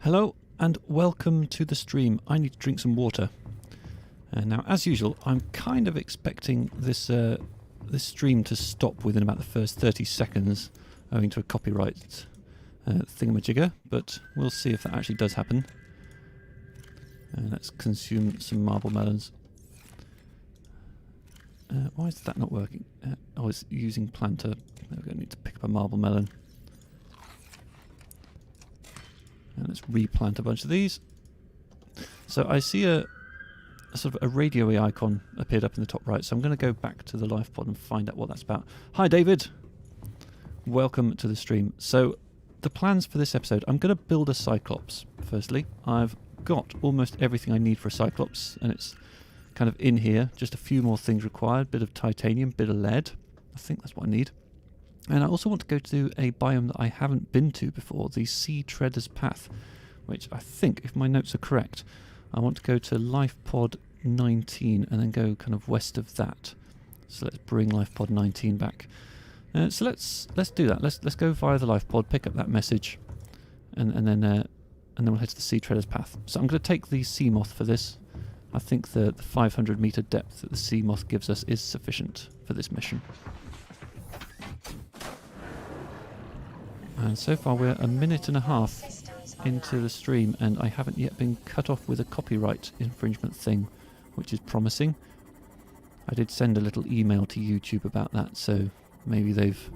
Hello and welcome to the stream. I need to drink some water. Now, as usual, I'm kind of expecting this this stream to stop within about the first 30 seconds owing to a copyright thingamajigger, but we'll see if that actually does happen. Let's consume some marble melons. Why is that not working? Oh, it's using planter. We're going to need to pick up a marble melon. And let's replant a bunch of these. So I see a sort of a radio-y icon appeared up in the top right, so I'm going to go back to the life pod and find out what that's about. Hi David! Welcome to the stream. So the plans for this episode, I'm going to build a Cyclops, firstly. I've got almost everything I need for a Cyclops, and it's kind of in here. Just a few more things required. Bit of titanium, bit of lead. I think that's what I need. And I also want to go to a biome that I haven't been to before, the Sea Treader's Path, which I think, if my notes are correct, I want to go to Life Pod 19 and then go kind of west of that. So let's bring Life Pod 19 back. So let's do that. Let's go via the Life Pod, pick up that message, and then we'll head to the Sea Treader's Path. So I'm going to take the sea moth for this. I think the 500 meter depth that the sea moth gives us is sufficient for this mission. And so far we're a minute and a half into the stream and I haven't yet been cut off with a copyright infringement thing, which is promising. I did send a little email to YouTube about that, so maybe they've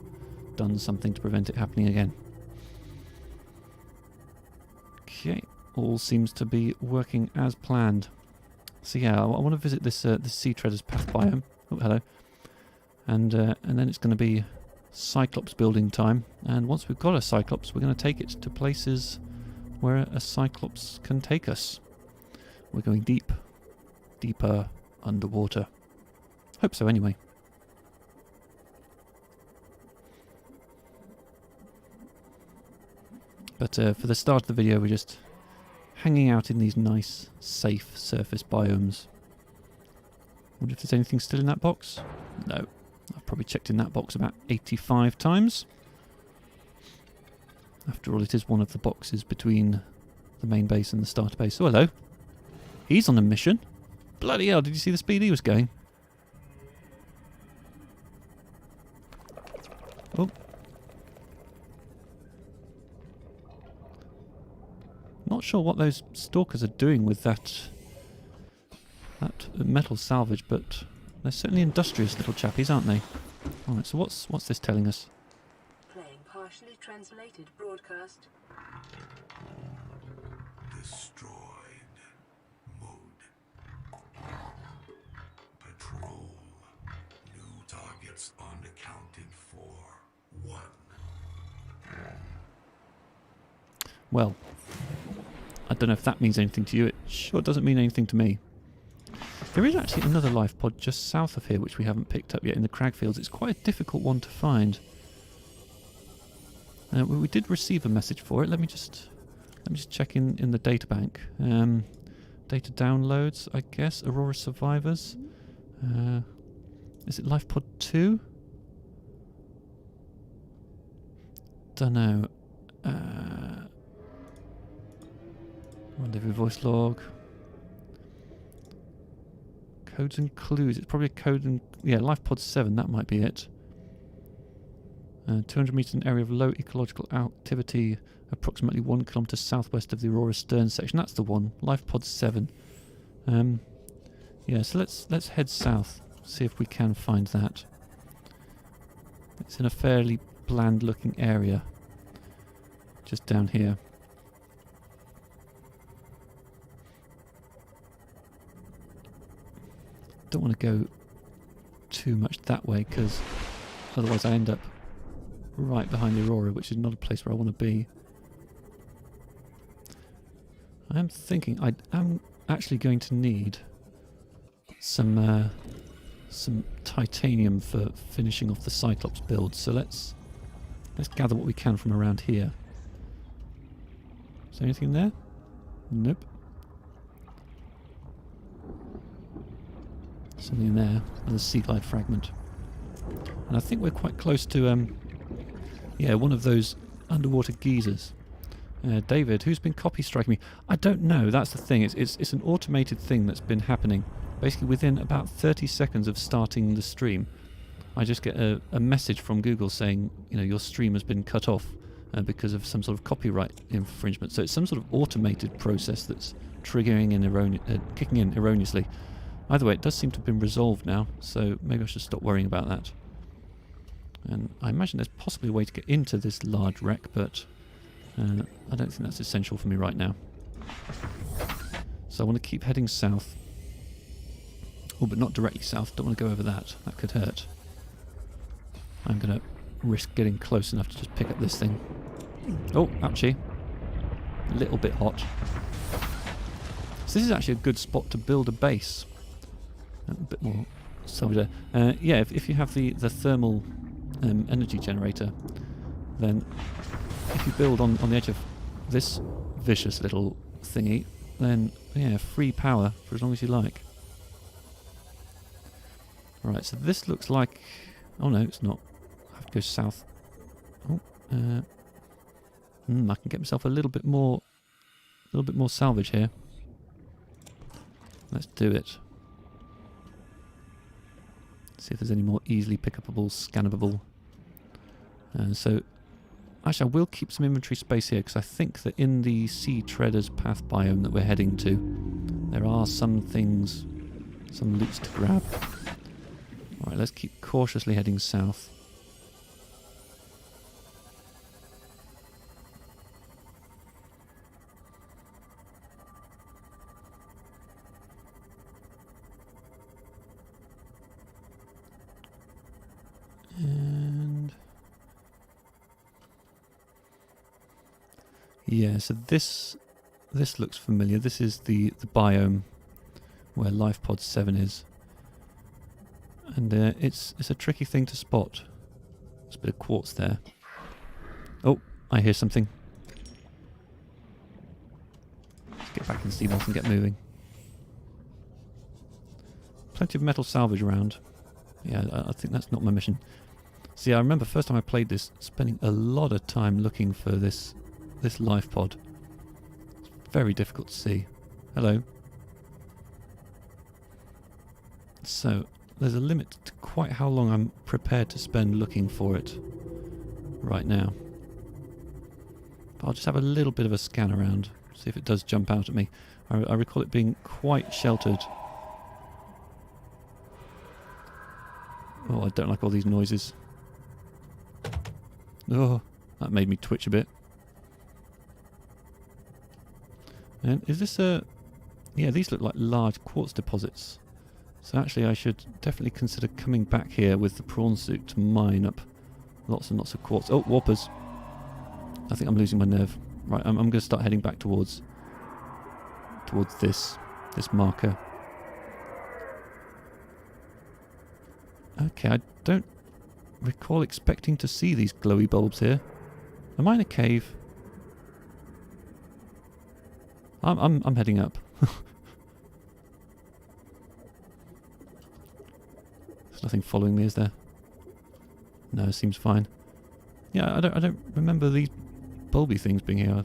done something to prevent it happening again. Okay, all seems to be working as planned. So yeah, I want to visit this the Sea Treader's Path biome. Oh, hello. And then it's going to be Cyclops building time, and once we've got a Cyclops we're going to take it to places where a Cyclops can take us. We're going deeper underwater. Hope so anyway. But for the start of the video we're just hanging out in these nice safe surface biomes. Wonder if there's anything still in that box? No. I've probably checked in that box about 85 times. After all, it is one of the boxes between the main base and the starter base. Oh, hello. He's on a mission. Bloody hell, did you see the speed he was going? Oh. Not sure what those stalkers are doing with that metal salvage, but they're certainly industrious little chappies, aren't they? Alright, so what's this telling us? Playing partially translated broadcast. Destroyed. Mode. Patrol. New targets unaccounted for. 1. Well, I don't know if that means anything to you. It sure doesn't mean anything to me. There is actually another life pod just south of here which we haven't picked up yet in the Cragfields. It's quite a difficult one to find. We did receive a message for it. Let me just check in the data bank. Data downloads, I guess. Aurora survivors. Is it life pod 2? Dunno. Rendezvous voice log. Codes and clues. It's probably a code and... yeah, Life Pod 7, that might be it. 200 metres in an area of low ecological activity, approximately 1 kilometre southwest of the Aurora stern section. That's the one. Life Pod 7. Yeah, so let's head south. See if we can find that. It's in a fairly bland looking area. Just down here. Don't want to go too much that way because otherwise I end up right behind the Aurora, which is not a place where I want to be. I am thinking I am actually going to need some titanium for finishing off the Cyclops build, so let's gather what we can from around here. Is there anything there? Nope. Something there, and a sea glide fragment. And I think we're quite close to, yeah, one of those underwater geysers. David, who's been copy striking me? I don't know. That's the thing. It's an automated thing that's been happening. Basically, within about 30 seconds of starting the stream, I just get a message from Google saying, you know, your stream has been cut off because of some sort of copyright infringement. So it's some sort of automated process that's triggering and kicking in erroneously. Either way, it does seem to have been resolved now, so maybe I should stop worrying about that. And I imagine there's possibly a way to get into this large wreck, but I don't think that's essential for me right now. So I want to keep heading south. Oh, but not directly south. Don't want to go over that. That could hurt. I'm going to risk getting close enough to just pick up this thing. Oh, ouchie. A little bit hot. So this is actually a good spot to build a base. A bit more soldier. Yeah, if you have the thermal energy generator, then if you build on the edge of this vicious little thingy, then yeah, free power for as long as you like. Right, so this looks like... Oh no, it's not. I have to go south. Oh, I can get myself a little bit more salvage here. Let's do it. See if there's any more easily pickupable, scannable. So, actually, I will keep some inventory space here because I think that in the Sea Treaders path biome that we're heading to, there are some things, some loots to grab. Alright, let's keep cautiously heading south. And yeah, so this looks familiar. This is the biome where Life Pod 7 is. And it's a tricky thing to spot. There's a bit of quartz there. Oh, I hear something. Let's get back in the seamoth and get moving. Plenty of metal salvage around. Yeah, I think that's not my mission. See, I remember first time I played this, spending a lot of time looking for this life pod. It's very difficult to see. Hello. So, there's a limit to quite how long I'm prepared to spend looking for it right now. But I'll just have a little bit of a scan around, see if it does jump out at me. I recall it being quite sheltered. Oh, I don't like all these noises. Oh, that made me twitch a bit. And is this a... Yeah, these look like large quartz deposits. So actually I should definitely consider coming back here with the prawn suit to mine up lots and lots of quartz. Oh, warpers. I think I'm losing my nerve. Right, I'm going to start heading back towards this marker. Okay, I don't recall expecting to see these glowy bulbs here. Am I in a cave? I'm heading up. There's nothing following me, is there? No, it seems fine. Yeah, I don't remember these bulby things being here.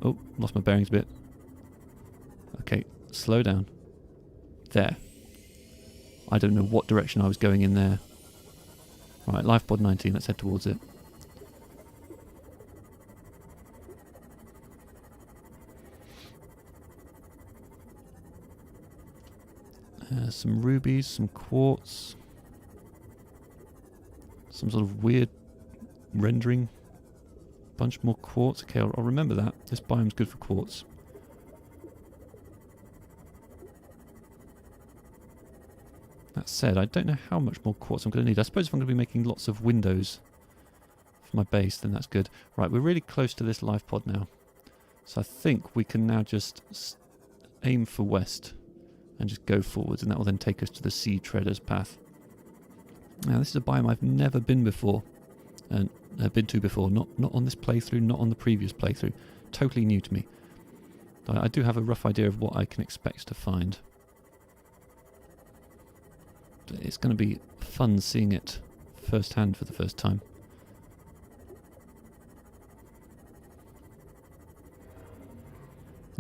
Oh, lost my bearings a bit. Okay, slow down. There. I don't know what direction I was going in there. Right, life pod 19, let's head towards it. Some rubies, some quartz. Some sort of weird rendering. Bunch more quartz. Okay, I'll remember that. This biome's good for quartz. That said, I don't know how much more quartz I'm going to need. I suppose if I'm going to be making lots of windows for my base, then that's good. Right, we're really close to this life pod now. So I think we can now just aim for west and just go forwards, and that will then take us to the Sea Treaders path. Now, this is a biome I've never been before, and been to before. Not on this playthrough, not on the previous playthrough. Totally new to me. I do have a rough idea of what I can expect to find. It's going to be fun seeing it firsthand for the first time.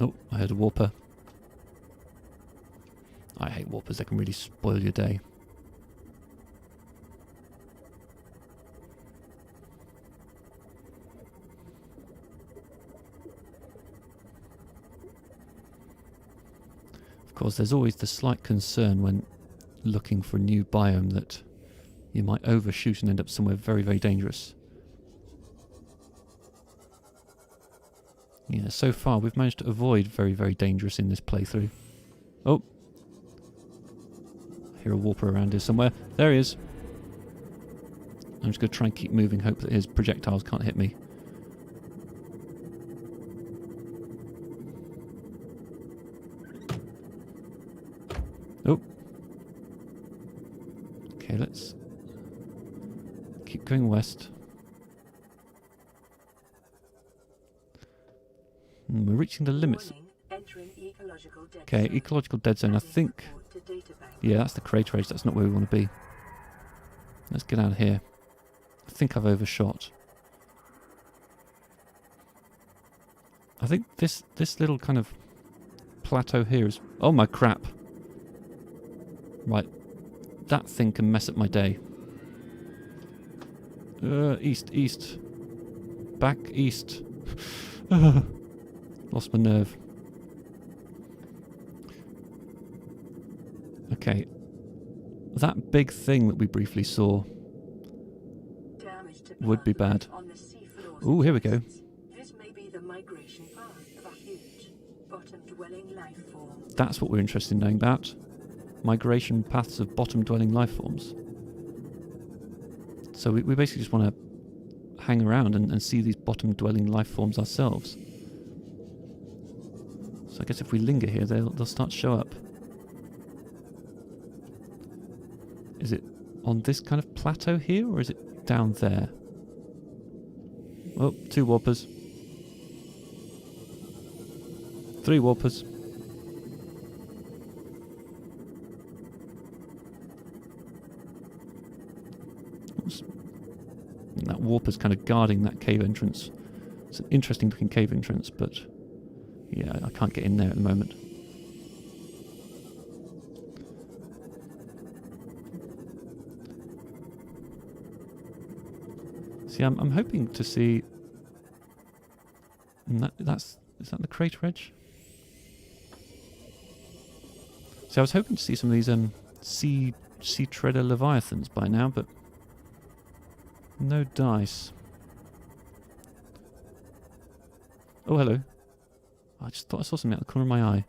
Oh, I heard a warper. I hate warpers, they can really spoil your day. Of course, there's always the slight concern when looking for a new biome that you might overshoot and end up somewhere very, very dangerous. Yeah, so far we've managed to avoid very, very dangerous in this playthrough. Oh! I hear a warper around here somewhere. There he is! I'm just going to try and keep moving, hope that his projectiles can't hit me. Oh! Okay, let's keep going west. We're reaching the limits. Okay, ecological dead zone. I think... Yeah, that's the crater edge. That's not where we want to be. Let's get out of here. I think I've overshot. I think this little kind of plateau here is... Oh my crap! Right. That thing can mess up my day. East, east. Back east. Lost my nerve. Okay. That big thing that we briefly saw would be bad. Ooh, here we go. This may be the migration path of a huge bottom-dwelling life form. That's what we're interested in knowing about. Migration paths of bottom-dwelling life forms. So we basically just want to hang around and see these bottom-dwelling life forms ourselves. So I guess if we linger here, they'll start to show up. Is it on this kind of plateau here, or is it down there? Oh, 2 warpers. 3 warpers. And that warper's kind of guarding that cave entrance. It's an interesting looking cave entrance, but yeah, I can't get in there at the moment. See, I'm hoping to see... And is that the crater edge? See, I was hoping to see some of these sea treader leviathans by now, but no dice. Oh, hello. I just thought I saw something out the corner of my eye.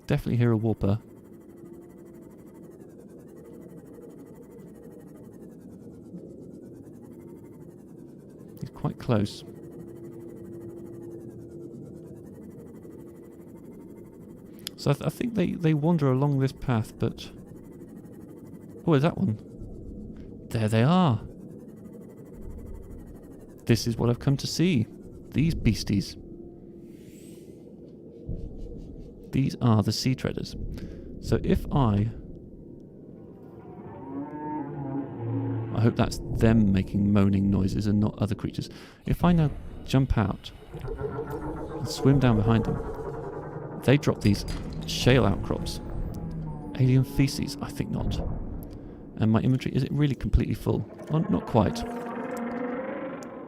Definitely hear a warper. He's quite close. So I think they wander along this path, but... Oh, is that one? There they are! This is what I've come to see. These beasties. These are the sea treaders. So if I hope that's them making moaning noises and not other creatures. If I now jump out and swim down behind them, they drop these shale outcrops. Alien feces? I think not. And my inventory, is it really completely full? Well, not quite.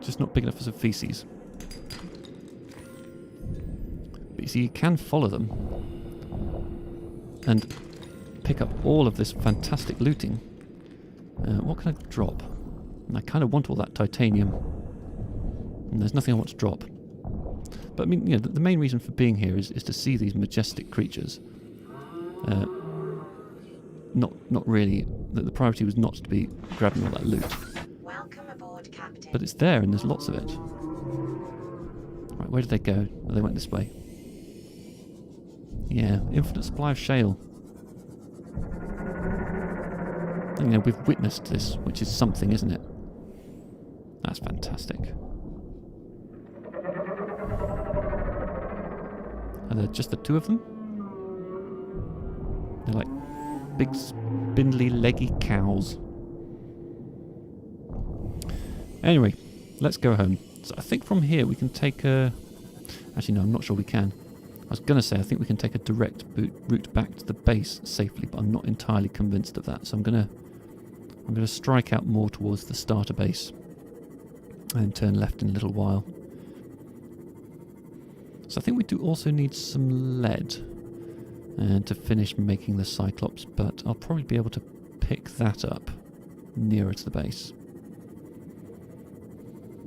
Just not big enough for some feces. But you see, you can follow them and pick up all of this fantastic looting. What can I drop? And I kind of want all that titanium. And there's nothing I want to drop. But I mean, you know, the main reason for being here is to see these majestic creatures. Not really. The priority was not to be grabbing all that loot. Welcome aboard, Captain. But it's there, and there's lots of it. Right, where did they go? Oh, they went this way. Yeah, infinite supply of shale. And, you know, we've witnessed this, which is something, isn't it? That's fantastic. Are there just the 2 of them? They're like big, spindly, leggy cows. Anyway, let's go home. So I think from here we can take a... Actually, no, I'm not sure we can. I was going to say I think we can take a direct route back to the base safely, but I'm not entirely convinced of that. So I'm going to strike out more towards the starter base and turn left in a little while. So I think we do also need some lead to finish making the Cyclops, but I'll probably be able to pick that up nearer to the base.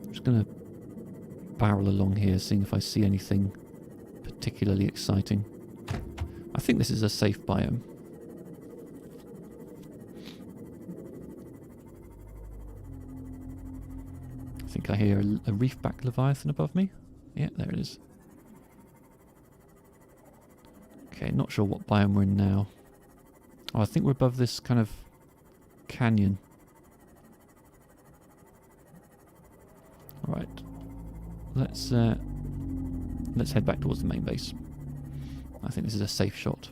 I'm just going to barrel along here, seeing if I see anything particularly exciting. I think this is a safe biome. I think I hear a reefback leviathan above me. Yeah, there it is. Okay, not sure what biome we're in now. Oh, I think we're above this kind of canyon. Alright. Let's head back towards the main base. I think this is a safe shot.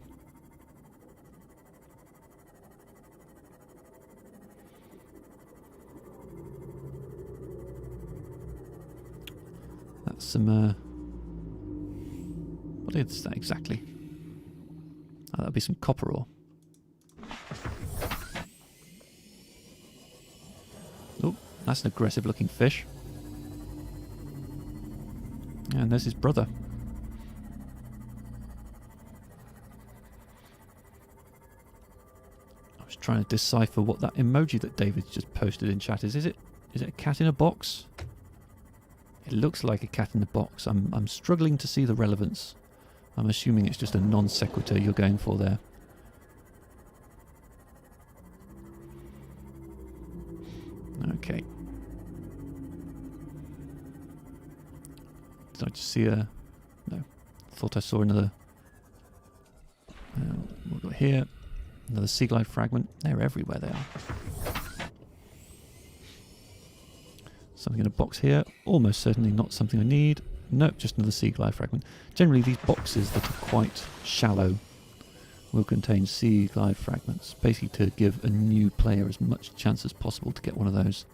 That's some what is that exactly? Oh, that'd be some copper ore. Oh, that's an aggressive looking fish. And there's his brother. I was trying to decipher what that emoji that David just posted in chat is. Is it a cat in a box? It looks like a cat in a box. I'm struggling to see the relevance. I'm assuming it's just a non sequitur you're going for there. Okay. Did I just see a... No. Thought I saw another... what have we got here? Another sea glide fragment. They're everywhere, they are. Something in a box here. Almost certainly not something I need. Nope, just another sea glide fragment. Generally, these boxes that are quite shallow will contain sea glide fragments, basically to give a new player as much chance as possible to get one of those.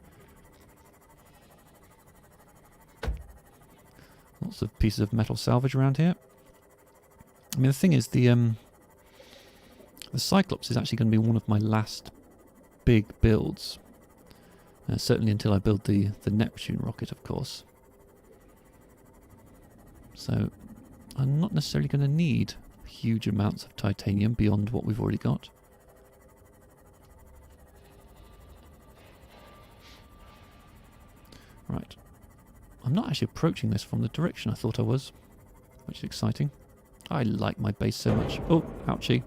Lots of pieces of metal salvage around here. I mean, the thing is, the Cyclops is actually going to be one of my last big builds. Certainly until I build the Neptune rocket, of course. So I'm not necessarily going to need huge amounts of titanium beyond what we've already got. Right. I'm not actually approaching this from the direction I thought I was, which is exciting. I like my base so much. Oh, ouchie.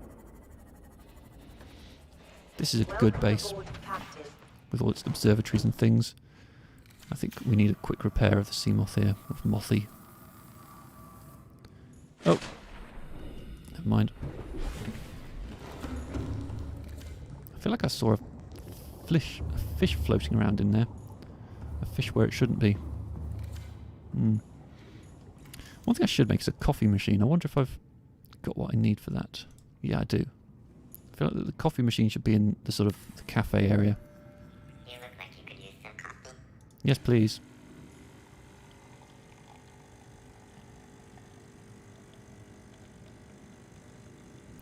This is a good base with all its observatories and things. I think we need a quick repair of the sea moth here, of Mothy. Oh, never mind. I feel like I saw a fish floating around in there. A fish where it shouldn't be. One thing I should make is a coffee machine. I wonder if I've got what I need for that. Yeah, I do. I feel like the coffee machine should be in the sort of the cafe area. You look like you could use some coffee. Yes, please.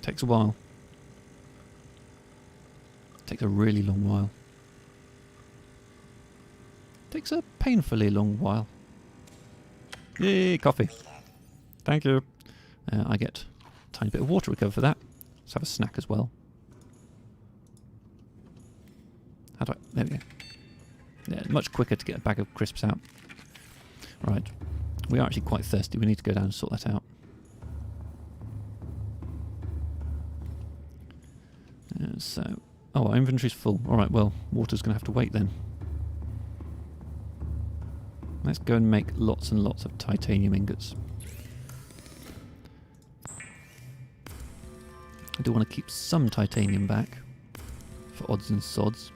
Takes a while. Takes a really long while. Takes a painfully long while. Yay, coffee. Thank you. I get a tiny bit of water recovered for that. Let's have a snack as well. How do I... There we go. Yeah, much quicker to get a bag of crisps out. Right. We are actually quite thirsty. We need to go down and sort that out. So... Oh, our inventory's full. Alright, well, water's going to have to wait then. Let's go and make lots and lots of titanium ingots. I do want to keep some titanium back for odds and sods.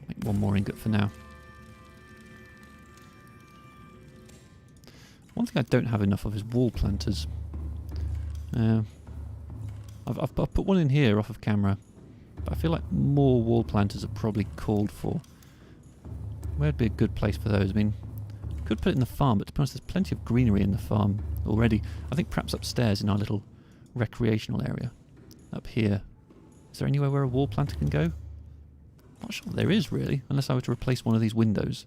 Make one more ingot for now. One thing I don't have enough of is wall planters. I've put one in here off of camera, but I feel like more wall planters are probably called for. Where'd be a good place for those? I mean, could put it in the farm, but to be honest, there's plenty of greenery in the farm already. I think perhaps upstairs in our little recreational area. Up here. Is there anywhere where a wall planter can go? Not sure there is, really, unless I were to replace one of these windows.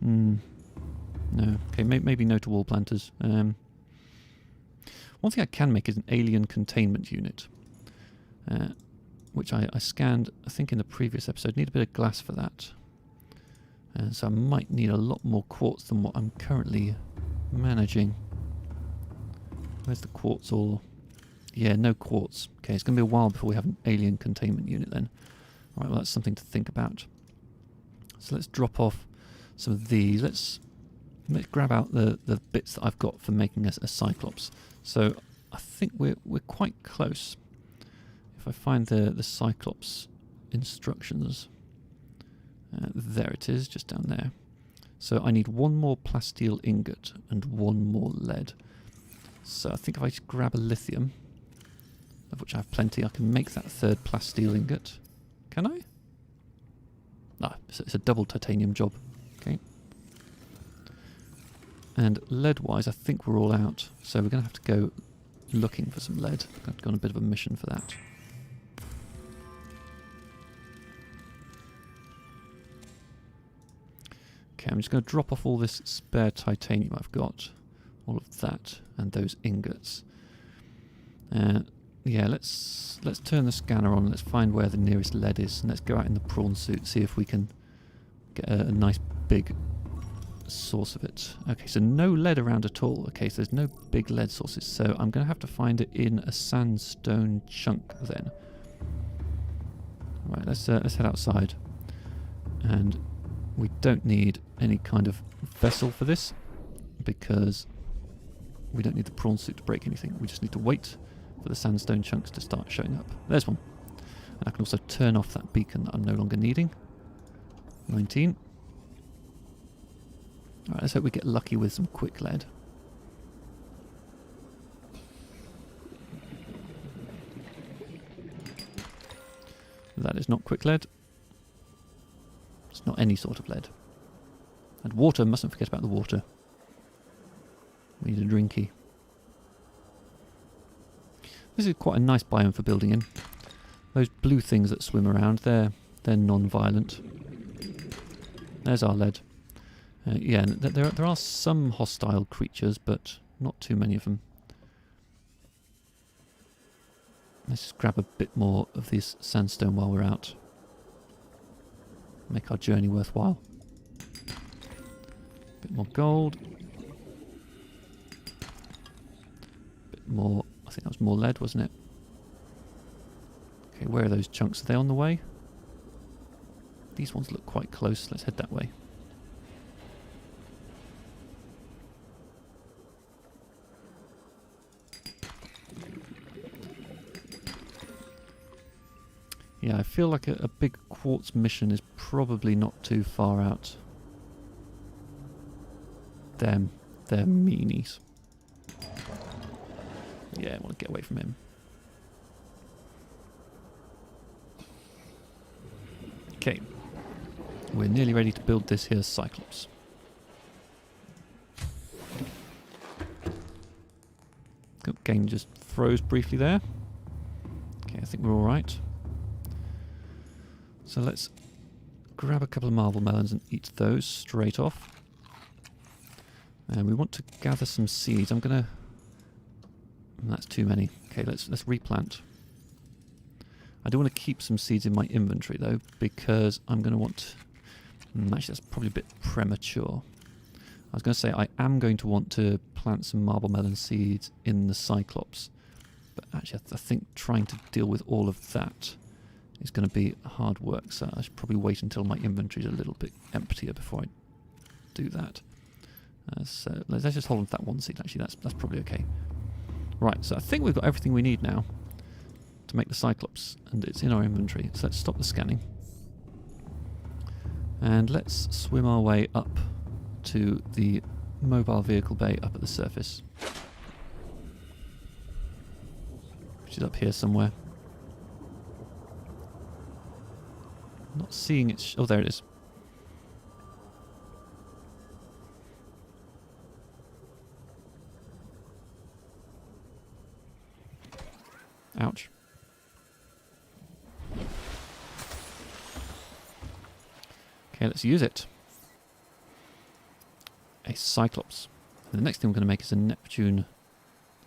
No. Okay, maybe no to wall planters. One thing I can make is an alien containment unit, which I scanned, I think, in the previous episode. Need a bit of glass for that. So I might need a lot more quartz than what I'm currently managing. Where's the quartz ore? Yeah, no quartz. Okay, it's going to be a while before we have an alien containment unit then. Alright, well that's something to think about. So let's drop off some of these. Let's grab out the bits that I've got for making a Cyclops. So I think we're quite close. If I find the Cyclops instructions, there it is, just down there. So I need one more Plasteel Ingot and one more lead. So I think if I just grab a Lithium, of which I have plenty, I can make that third Plasteel Ingot. Can I? No, it's a double titanium job. Okay. And lead-wise, I think we're all out. So we're going to have to go looking for some lead. I've got to go on a bit of a mission for that. Okay, I'm just going to drop off all this spare titanium I've got. All of that and those ingots. Yeah, let's turn the scanner on. Let's find where the nearest lead is, and let's go out in the prawn suit, see if we can get a nice big source of it. Okay, so no lead around at all. Okay, so there's no big lead sources. So I'm going to have to find it in a sandstone chunk then. Right, let's head outside, and we don't need any kind of vessel for this because we don't need the prawn suit to break anything. We just need to wait for the sandstone chunks to start showing up. There's one. And I can also turn off that beacon that I'm no longer needing. 19. Alright, let's hope we get lucky with some quick lead. That is not quick lead. It's not any sort of lead. And water, mustn't forget about the water. We need a drinky. This is quite a nice biome for building in. Those blue things that swim around, they're non-violent. There's our lead. Yeah, and there are some hostile creatures, but not too many of them. Let's just grab a bit more of this sandstone while we're out. Make our journey worthwhile. Bit more gold. Bit more, I think that was more lead, wasn't it? Okay, where are those chunks? Are they on the way? These ones look quite close. Let's head that way. Yeah, I feel like a big quartz mission is probably not too far out. They're meanies. Yeah, I want to get away from him. Okay. We're nearly ready to build this here Cyclops. Game just froze briefly there. Okay, I think we're alright. So let's grab a couple of marble melons and eat those straight off. And we want to gather some seeds. I'm gonna... That's too many. Okay, let's replant. I do want to keep some seeds in my inventory though, because I'm going to want... actually, that's probably a bit premature. I was going to say I am going to want to plant some marble melon seeds in the Cyclops, but actually I think trying to deal with all of that is going to be hard work, so I should probably wait until my inventory is a little bit emptier before I do that. So let's just hold on to that one seed. Actually, that's probably okay. Right, so I think we've got everything we need now to make the Cyclops, and it's in our inventory. So let's stop the scanning. And let's swim our way up to the mobile vehicle bay up at the surface. Which is up here somewhere. Not seeing it. Oh, there it is. Ouch. Okay, let's use it. A Cyclops. And the next thing we're going to make is a Neptune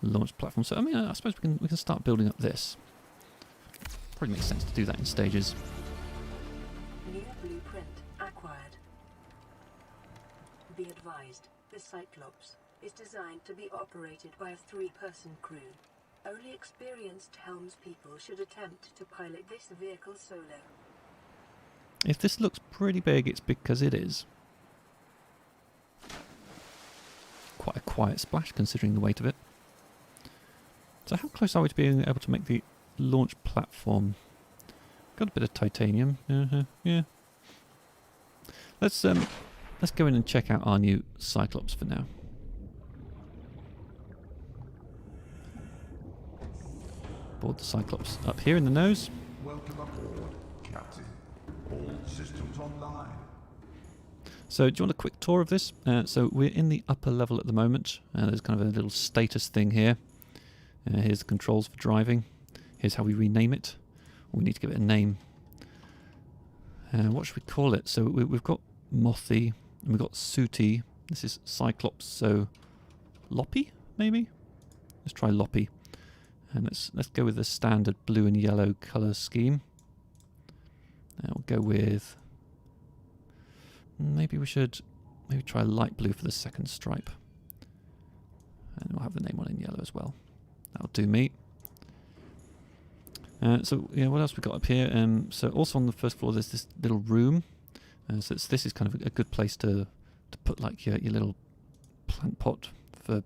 launch platform. So, I mean, I suppose we can start building up this. Probably makes sense to do that in stages. New blueprint acquired. Be advised, the Cyclops is designed to be operated by a 3-person crew. Only experienced helmspeople should attempt to pilot this vehicle solo. If this looks pretty big, it's because it is. Quite a quiet splash considering the weight of it. So how close are we to being able to make the launch platform? Got a bit of titanium. Yeah. Let's go in and check out our new Cyclops for now. Board the Cyclops up here in the nose. Welcome aboard, Captain. All systems online. So do you want a quick tour of this? So we're in the upper level at the moment. There's kind of a little status thing here. Here's the controls for driving. Here's how we rename it. We need to give it a name. What should we call it? So we've got Mothy and we've got Suity. This is Cyclops, so Loppy, maybe? Let's try Loppy. And let's go with the standard blue and yellow colour scheme. And we'll go with... Maybe try light blue for the second stripe. And we'll have the name on in yellow as well. That'll do me. So yeah, what else we got up here? So also on the first floor there's this little room. So this is kind of a good place to put like your little plant pot for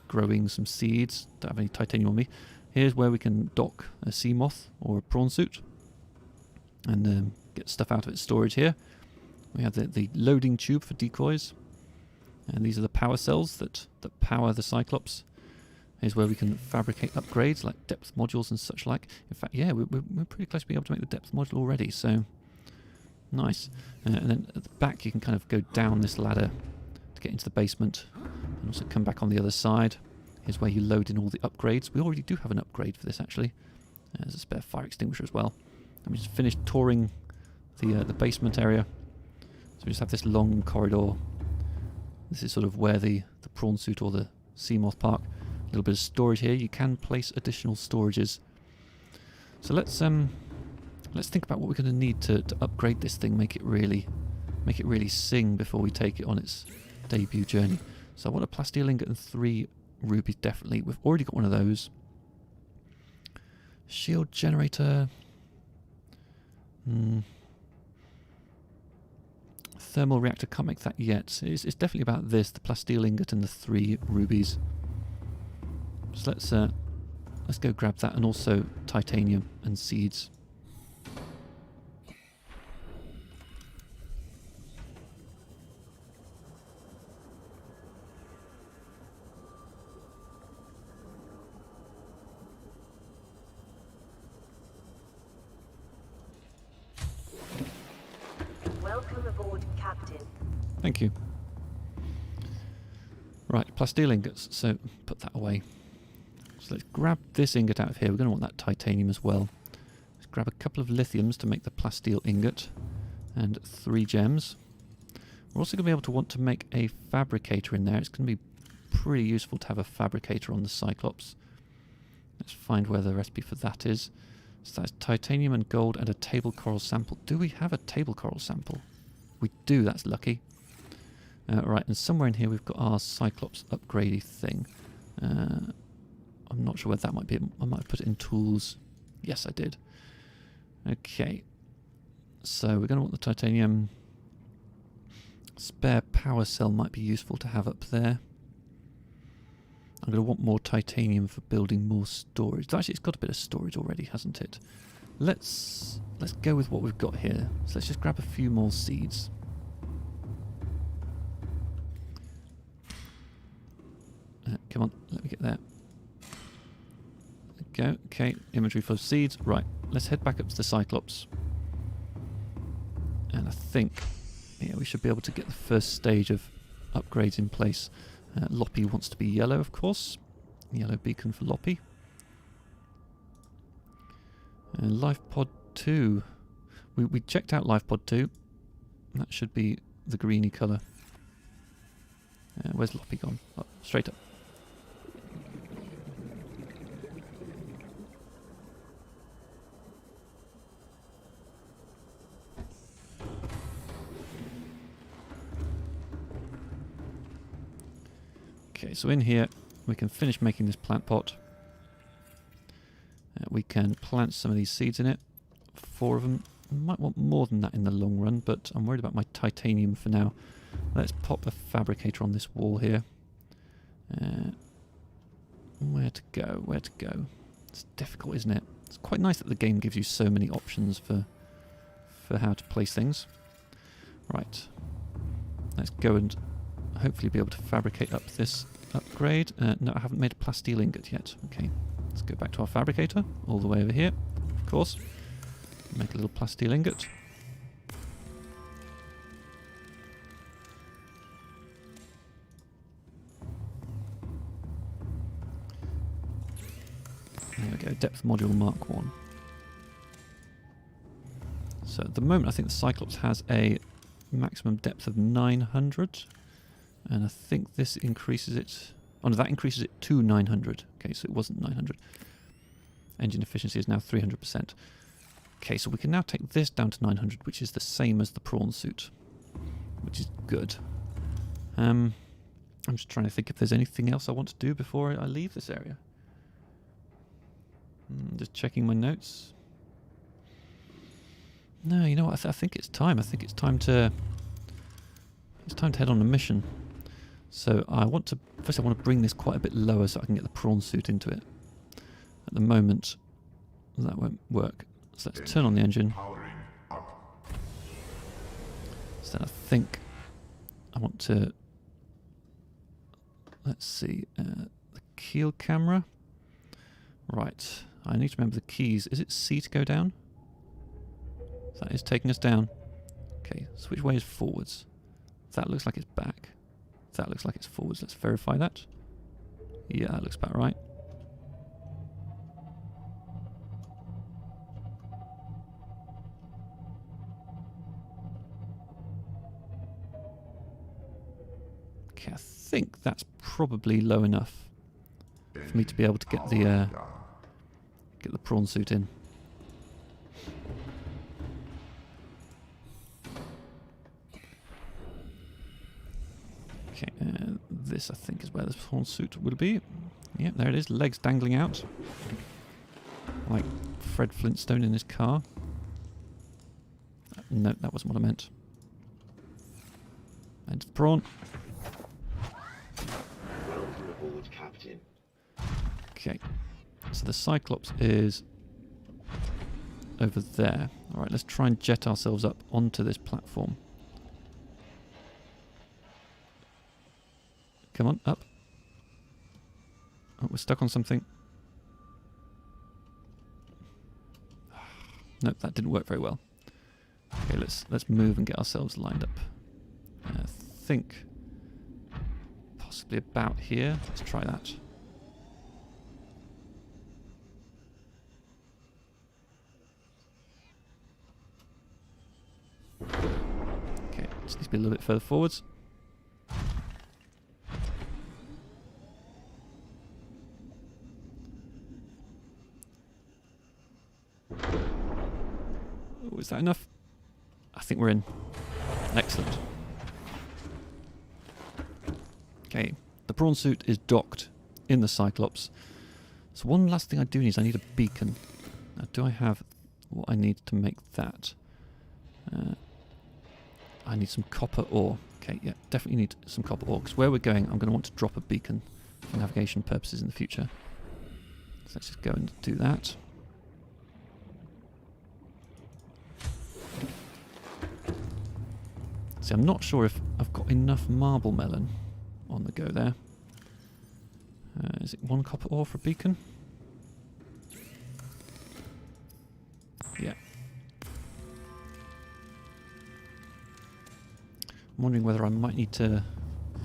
growing some seeds. Don't have any titanium on me. Here's where we can dock a sea moth or a prawn suit and get stuff out of its storage here. We have the loading tube for decoys, and these are the power cells that power the Cyclops. Here's where we can fabricate upgrades like depth modules and such like. In fact, yeah, we're pretty close to being able to make the depth module already, so nice. And then at the back you can kind of go down this ladder to get into the basement and also come back on the other side. Here's where you load in all the upgrades. We already do have an upgrade for this actually. There's a spare fire extinguisher as well. And we just finished touring the basement area. So we just have this long corridor. This is sort of where the prawn suit or the sea moth park. A little bit of storage here. You can place additional storages. So let's think about what we're going to need to upgrade this thing, make it really sing before we take it on its debut journey. So I want a Plasteel Ingot and 3 rubies definitely. We've already got one of those. Shield generator. Thermal reactor, can't make that yet. It's definitely about this, the Plasteel Ingot and the 3 rubies. So let's go grab that, and also titanium and seeds. Welcome aboard, Captain. Thank you. Right, Plasteel ingots, so put that away. So let's grab this ingot out of here. We're going to want that titanium as well. Let's grab a couple of lithiums to make the Plasteel ingot and 3 gems. We're also going to be able to want to make a fabricator in there. It's going to be pretty useful to have a fabricator on the Cyclops. Let's find where the recipe for that is. So that's titanium and gold and a table coral sample. Do we have a table coral sample? We do, that's lucky. Right, and somewhere in here we've got our Cyclops upgradey thing. I'm not sure where that might be. I might have put it in tools. Yes, I did. Okay. So we're going to want the titanium. Spare power cell might be useful to have up there. I'm going to want more titanium for building more storage. Actually, it's got a bit of storage already, hasn't it? Let's go with what we've got here. So let's just grab a few more seeds. Come on, let me get there. There we go. Okay, inventory full of seeds. Right, let's head back up to the Cyclops. And I think, yeah, we should be able to get the first stage of upgrades in place. Loppy wants to be yellow, of course. Yellow beacon for Loppy. Life Pod 2. We checked out Life Pod 2. That should be the greeny colour. Where's Loppy gone? Oh, straight up. Okay, so in here we can finish making this plant pot. We can plant some of these seeds in it. 4 of them. Might want more than that in the long run, but I'm worried about my titanium for now. Let's pop a fabricator on this wall here. Where to go? Where to go? It's difficult, isn't it? It's quite nice that the game gives you so many options for how to place things. Right. Let's go and hopefully be able to fabricate up this upgrade. No, I haven't made a Plasteel Ingot yet. Okay. Let's go back to our fabricator, all the way over here, of course. Make a little Plasteel Ingot. There we go, depth module Mark 1. So at the moment I think the Cyclops has a maximum depth of 900. And I think this increases it... Oh no, that increases it to 900. Okay, so it wasn't 900. Engine efficiency is now 300%. Okay, so we can now take this down to 900, which is the same as the prawn suit, which is good. I'm just trying to think if there's anything else I want to do before I leave this area. Just checking my notes. No, you know what? I think it's time. I think it's time to head on a mission. So I want to bring this quite a bit lower so I can get the prawn suit into it. At the moment, that won't work. So let's turn on the engine. So then I think I want to, let's see, the keel camera. Right, I need to remember the keys. Is it C to go down? That is taking us down. Okay, so which way is forwards? That looks like it's back. That looks like it's forwards. Let's verify that. Yeah, that looks about right. Okay, I think that's probably low enough for me to be able to get the prawn suit in. Okay, this I think is where the prawn suit would be. Yeah, there it is, legs dangling out. Like Fred Flintstone in his car. No, that wasn't what I meant. And the prawn. Welcome aboard, Captain. Okay, so the Cyclops is over there. Alright, let's try and jet ourselves up onto this platform. Come on, up. Oh, we're stuck on something. Nope, that didn't work very well. Okay, let's move and get ourselves lined up. I think possibly about here. Let's try that. Okay, just needs to be a little bit further forwards. Oh, is that enough? I think we're in. Excellent. Okay, the prawn suit is docked in the Cyclops. So one last thing I do need is I need a beacon. Now, do I have what I need to make that? I need some copper ore. Okay, yeah, definitely need some copper ore, because where we're going, I'm going to want to drop a beacon for navigation purposes in the future. So let's just go and do that. See, I'm not sure if I've got enough marble melon on the go there. 1 copper ore for a beacon. Yeah. I'm wondering whether I might need to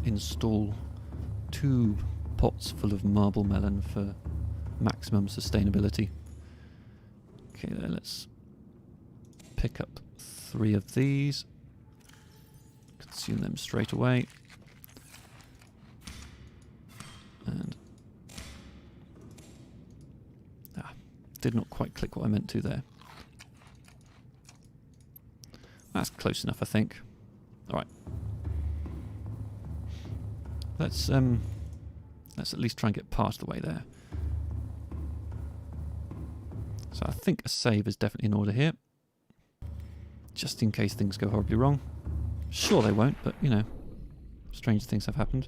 install 2 pots full of marble melon for maximum sustainability. Okay, then let's pick up 3 of these. Consume them straight away. And did not quite click what I meant to there. That's close enough, I think. Alright. Let's at least try and get part of the way there. So I think a save is definitely in order here. Just in case things go horribly wrong. Sure they won't, but you know, strange things have happened.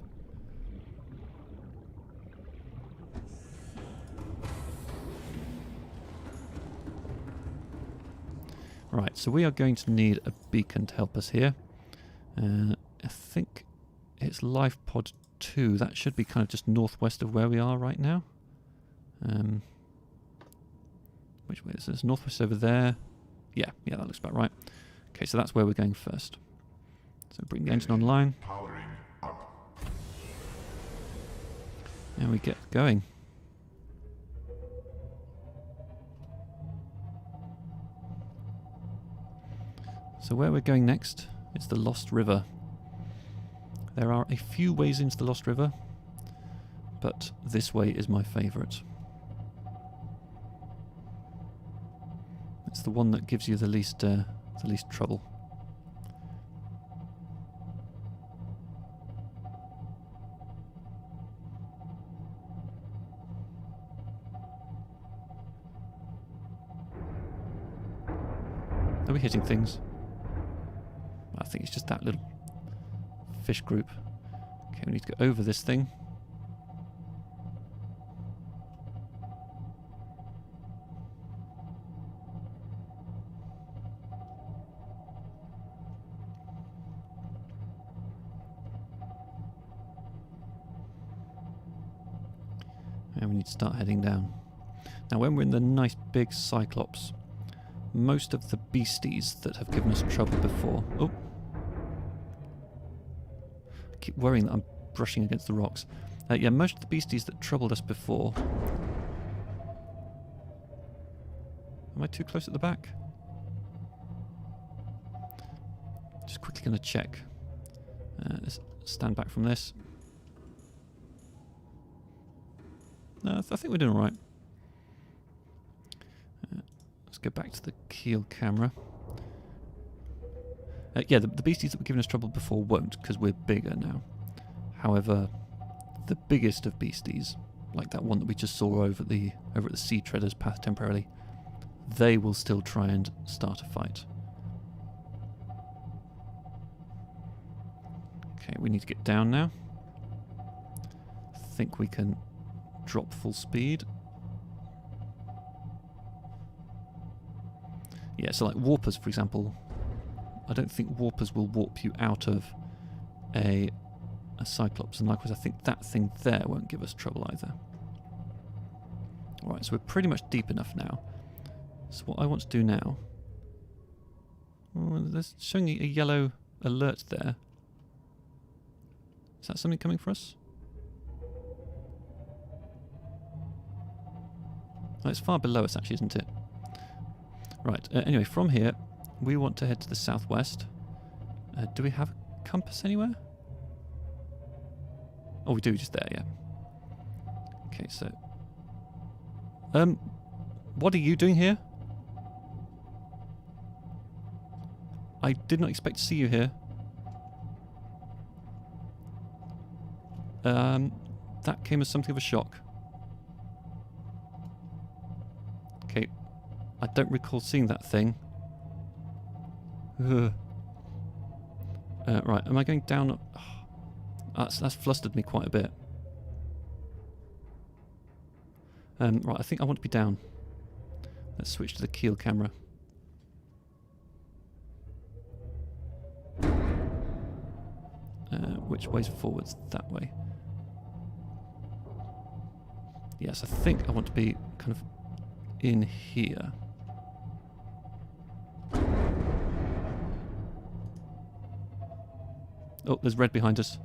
Right, so we are going to need a beacon to help us here. I think it's life pod 2. That should be kind of just northwest of where we are right now. Which way is this? Northwest over there. Yeah, that looks about right. Okay, so that's where we're going first. So bring the engine online. Powering up. And we get going. So where we're going next is the Lost River. There are a few ways into the Lost River, but this way is my favourite. It's the one that gives you the least trouble. Are we hitting things? I think it's just that little fish group. Okay, we need to go over this thing. And we need to start heading down. Now when we're in the nice big Cyclops, most of the beasties that have given us trouble before... Oh! I keep worrying that I'm brushing against the rocks. Yeah, most of the beasties that troubled us before... Am I too close at the back? Just quickly going to check. Let's stand back from this. No, I think we're doing alright. Let's go back to the keel camera. Yeah, the beasties that were giving us trouble before won't, because we're bigger now. However, the biggest of beasties, like that one that we just saw over at the Sea Treader's path temporarily, they will still try and start a fight. Okay, we need to get down now. I think we can drop full speed. Yeah, so like warpers, for example, I don't think warpers will warp you out of a Cyclops, and likewise I think that thing there won't give us trouble either. Alright, so we're pretty much deep enough now. So what I want to do now... Oh, there's showing a yellow alert there. Is that something coming for us? Oh, it's far below us actually, isn't it? Right, anyway, from here, we want to head to the southwest. Do we have a compass anywhere? Oh, we do, just there, yeah. Okay, so... what are you doing here? I did not expect to see you here. That came as something of a shock. Okay, I don't recall seeing that thing. Ugh. Right, am I going down? Oh, that's flustered me quite a bit. Right, I think I want to be down. Let's switch to the keel camera. Which way's forwards? That way. Yes, I think I want to be kind of in here. Oh, there's red behind us.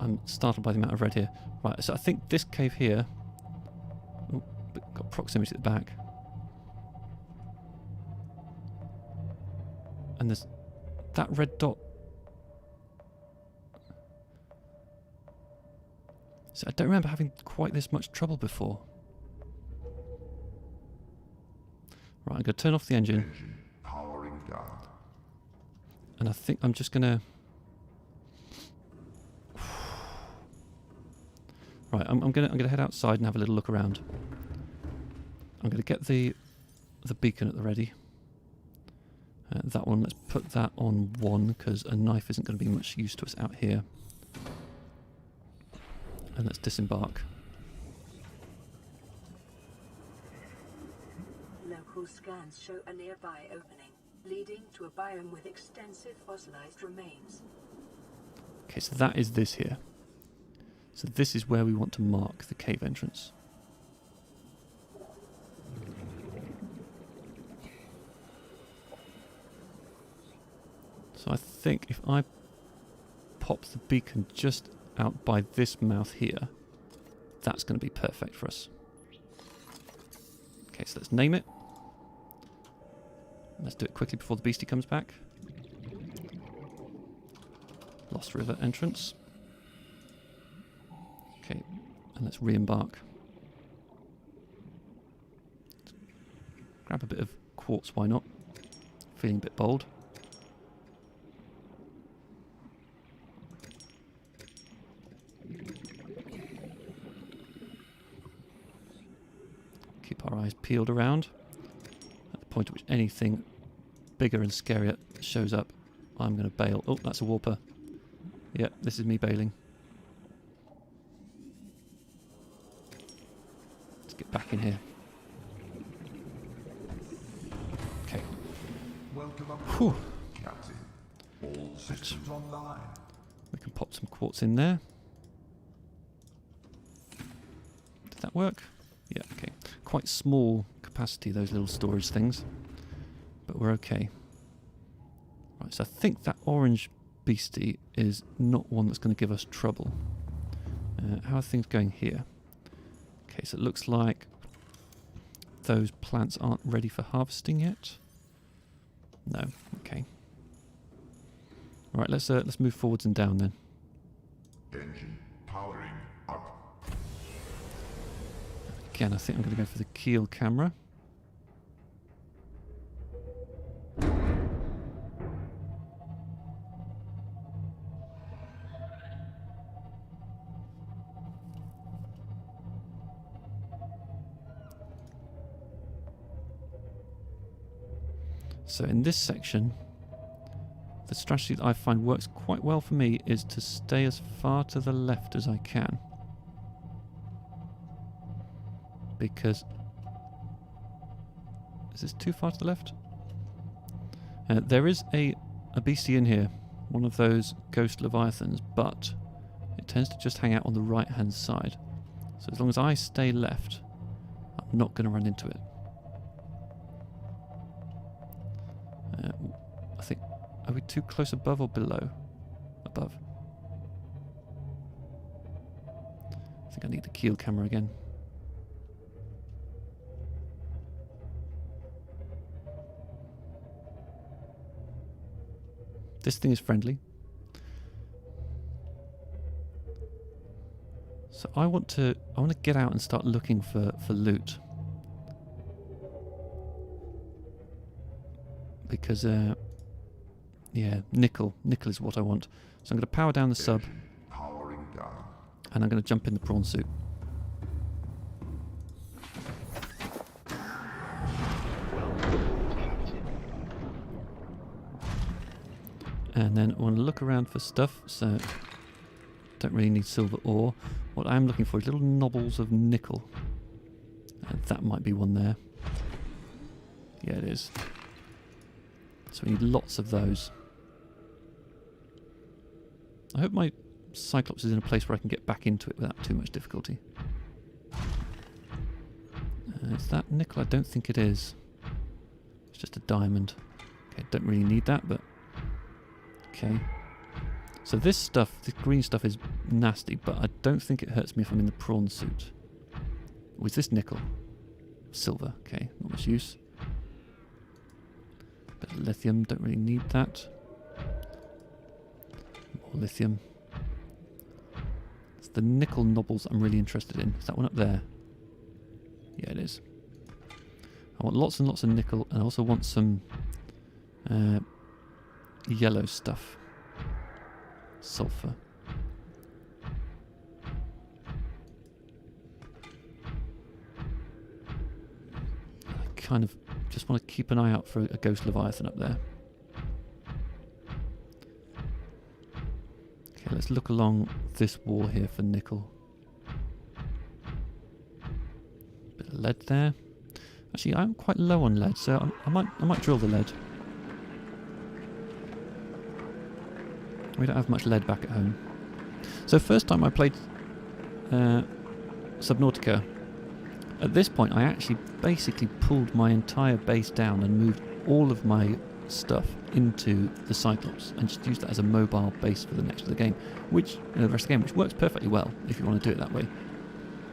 I'm startled by the amount of red here. Right, so I think this cave here... Oh, but got proximity at the back. And there's that red dot. So I don't remember having quite this much trouble before. Right, I'm going to turn off the engine. Engine powering down. And I think I'm just going to... Right, I'm gonna head outside and have a little look around. I'm gonna get the beacon at the ready. That one, let's put that on 1 because a knife isn't going to be much use to us out here. And let's disembark. Local scans show a nearby opening, leading to a biome with extensive fossilized remains. Okay, so that is this here. So this is where we want to mark the cave entrance. So I think if I pop the beacon just out by this mouth here, that's going to be perfect for us. Okay, so let's name it. Let's do it quickly before the beastie comes back. Lost River entrance. Okay, and let's re-embark. Grab a bit of quartz, why not? Feeling a bit bold. Keep our eyes peeled around. At the point at which anything bigger and scarier shows up, I'm going to bail. Oh, that's a warper. Yep, this is me bailing. Let's get back in here. Okay. Welcome Whew. aboard, Captain. All systems online. We can pop some quartz in there. Did that work? Yeah, okay. Quite small capacity, those little storage things. But we're okay. Right, so I think that orange beastie is not one that's going to give us trouble. How are things going here? Okay, so it looks like those plants aren't ready for harvesting yet. No, okay. Right, let's move forwards and down then. Engine powering up. Again, I think I'm going to go for the keel camera. So in this section, the strategy that I find works quite well for me is to stay as far to the left as I can. Because... is this too far to the left? There is a beastie in here, one of those ghost leviathans, but it tends to just hang out on the right hand side. So as long as I stay left, I'm not going to run into it. I think, are we too close above or below? Above. I think I need the keel camera again. This thing is friendly. So I want to get out and start looking for loot. Because yeah, nickel is what I want. So I'm going to power down the sub, Engine powering down. and I'm going to jump in the prawn suit. And then I want to look around for stuff, so don't really need silver ore. What I am looking for is little knobbles of nickel. And that might be one there. Yeah, it is. So we need lots of those. I hope my Cyclops is in a place where I can get back into it without too much difficulty. Is that nickel? I don't think it is. It's just a diamond. Okay, don't really need that, but... Okay. So this stuff, this green stuff is nasty, but I don't think it hurts me if I'm in the prawn suit. Oh, is this nickel? Silver. Okay, not much use. Bit of lithium, don't really need that. More lithium. It's the nickel knobbles I'm really interested in. Is that one up there? Yeah, it is. I want lots and lots of nickel, and I also want some yellow stuff. Sulphur. I kind of just want to keep an eye out for a ghost leviathan up there. Okay, let's look along this wall here for nickel. Bit of lead there. Actually, I'm quite low on lead, so I might drill the lead. We don't have much lead back at home. So first time I played Subnautica, at this point I actually basically pulled my entire base down and moved all of my stuff into the Cyclops and just used that as a mobile base for the next of the game, which the rest of the game, which works perfectly well if you want to do it that way.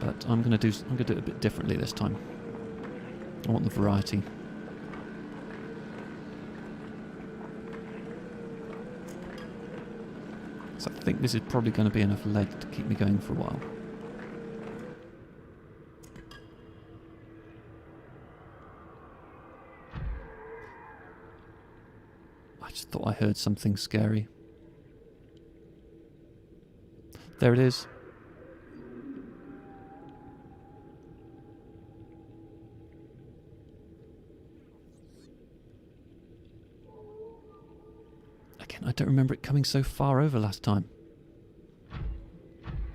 But I'm going to do it a bit differently this time. I want the variety. So I think this is probably going to be enough lead to keep me going for a while. I just thought I heard something scary. There it is. Again, I don't remember it coming so far over last time.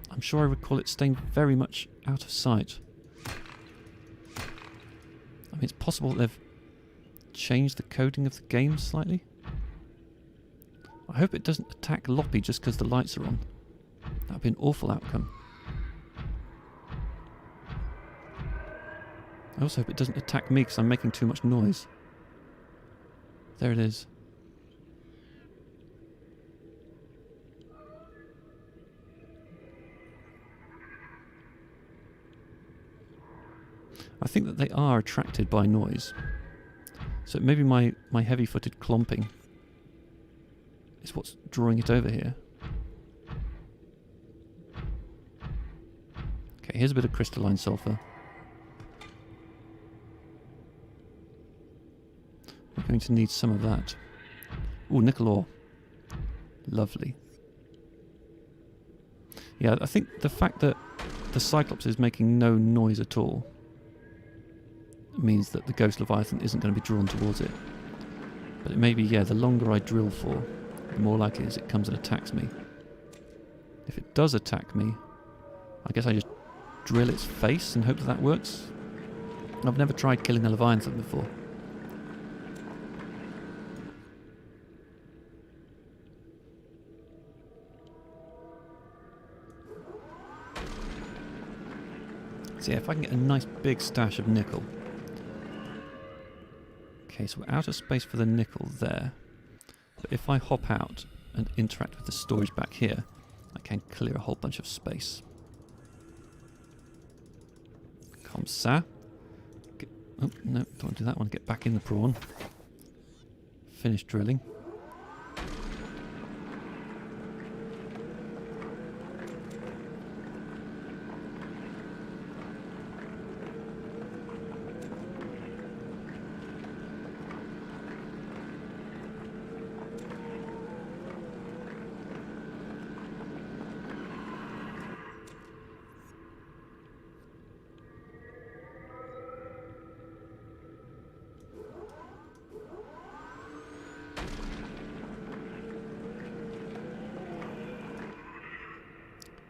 I'm sure I recall it staying very much out of sight. I mean, it's possible that they've changed the coding of the game slightly. I hope it doesn't attack Loppy just because the lights are on. That would be an awful outcome. I also hope it doesn't attack me because I'm making too much noise. There it is. I think that they are attracted by noise. So maybe my heavy-footed clomping is what's drawing it over here. Okay, here's a bit of crystalline sulphur. We're going to need some of that. Ooh, nickel ore. Lovely. Yeah, I think the fact that the Cyclops is making no noise at all means that the Ghost Leviathan isn't going to be drawn towards it. But it may be, yeah, the longer I drill for, the more likely it is it comes and attacks me. If it does attack me, I guess I just drill its face and hope that that works. I've never tried killing a Leviathan before. So yeah, if I can get a nice big stash of nickel. Okay, so we're out of space for the nickel there. But if I hop out and interact with the storage back here, I can clear a whole bunch of space. Comme ça. Oh, no, don't want to do that one. Get back in the prawn. Finish drilling.